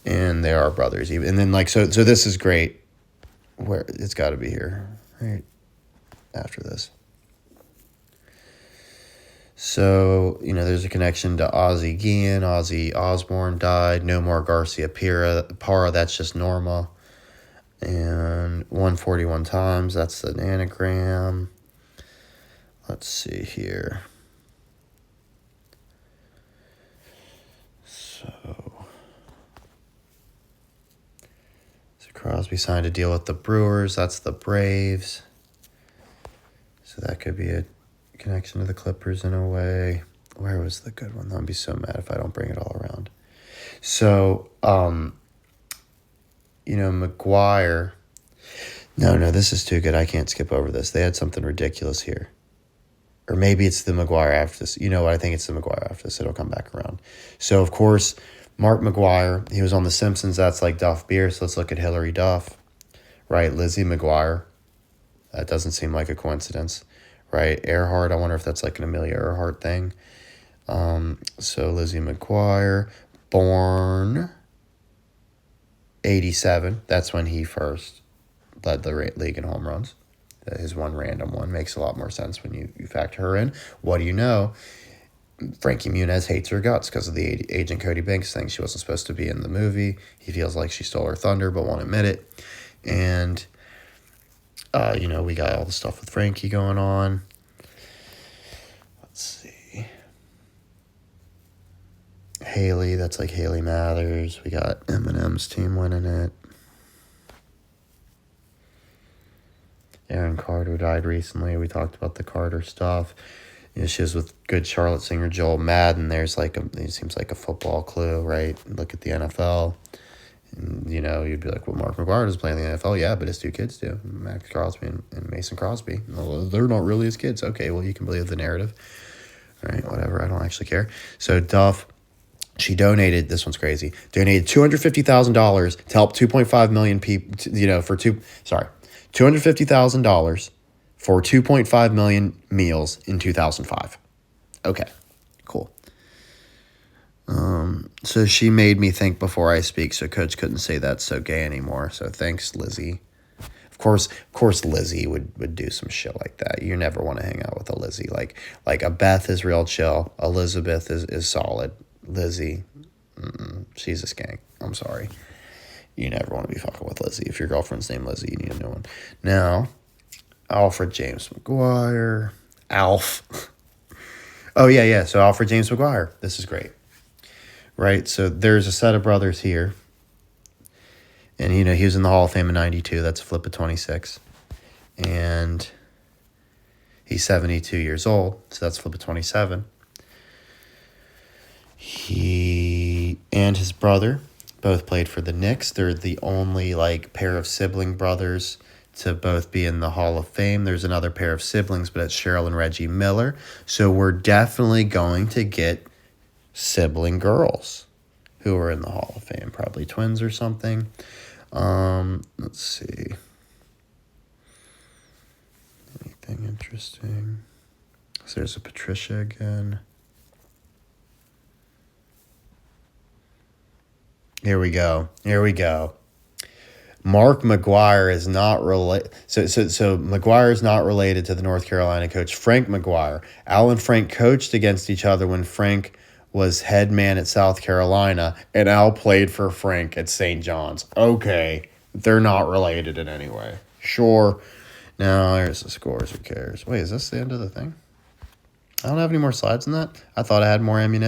And they are brothers. And then, so this is great. Where it's got to be here, right after this. So, there's a connection to Ozzie Guillen. Ozzy Osbourne died. No more Garcia Parra. That's just Norma. And 141 times. That's the anagram. Let's see here. So Crosby signed a deal with the Brewers. That's the Braves. So that could be a connection to the Clippers in a way. Where was the good one? I'd be so mad if I don't bring it all around. So, McGuire. No, this is too good. I can't skip over this. They had something ridiculous here. Or maybe it's the McGuire after this. You know what? I think it's the McGuire after this. It'll come back around. So, of course, Mark McGuire, he was on The Simpsons. That's like Duff Beer. So let's look at Hillary Duff, right? Lizzie McGuire. That doesn't seem like a coincidence, right? Earhart, I wonder if that's like an Amelia Earhart thing. So Lizzie McGuire, born 87. That's when he first led the league in home runs. His one random one makes a lot more sense when you factor her in. What do you know? Frankie Muniz hates her guts because of the Agent Cody Banks thing. She wasn't supposed to be in the movie. He feels like she stole her thunder but won't admit it. And, we got all the stuff with Frankie going on. Let's see. Haley, that's like Haley Mathers. We got Eminem's team winning it. Aaron Carter died recently. We talked about the Carter stuff. She was with good Charlotte singer Joel Madden. There's it seems like a football clue, right? Look at the NFL. And, you'd be like, well, Mark McGuire doesn't play in the NFL. Yeah, but his two kids do. Max Crosby and Mason Crosby. Well, they're not really his kids. Okay, well, you can believe the narrative. All right, whatever. I don't actually care. So Duff, she donated, this one's crazy, donated $250,000 to help 2.5 million people, $250,000 for 2.5 million meals in 2005. Okay, cool. So she made me think before I speak, so Coach couldn't say that's so gay anymore. So thanks, Lizzie. Of course, Lizzie would do some shit like that. You never want to hang out with a Lizzie. Like a Beth is real chill. Elizabeth is solid. Lizzie, she's a skank. I'm sorry. You never want to be fucking with Lizzie. If your girlfriend's named Lizzie, you need a new one. Now, Alfred James McGuire. Alf. Oh, yeah. So Alfred James McGuire. This is great. Right? So there's a set of brothers here. And, he was in the Hall of Fame in 92. That's a flip of 26. And he's 72 years old. So that's a flip of 27. He and his brother both played for the Knicks. They're the only, pair of sibling brothers to both be in the Hall of Fame. There's another pair of siblings, but it's Cheryl and Reggie Miller. So we're definitely going to get sibling girls who are in the Hall of Fame. Probably twins or something. Let's see. Anything interesting? So there's a Patricia again. Here we go. Mark McGuire is not related. So McGuire is not related to the North Carolina coach Frank McGuire. Al and Frank coached against each other when Frank was head man at South Carolina, and Al played for Frank at St. John's. Okay, they're not related in any way. Sure. Now there's the scores. Who cares? Wait, is this the end of the thing? I don't have any more slides than that. I thought I had more ammunition.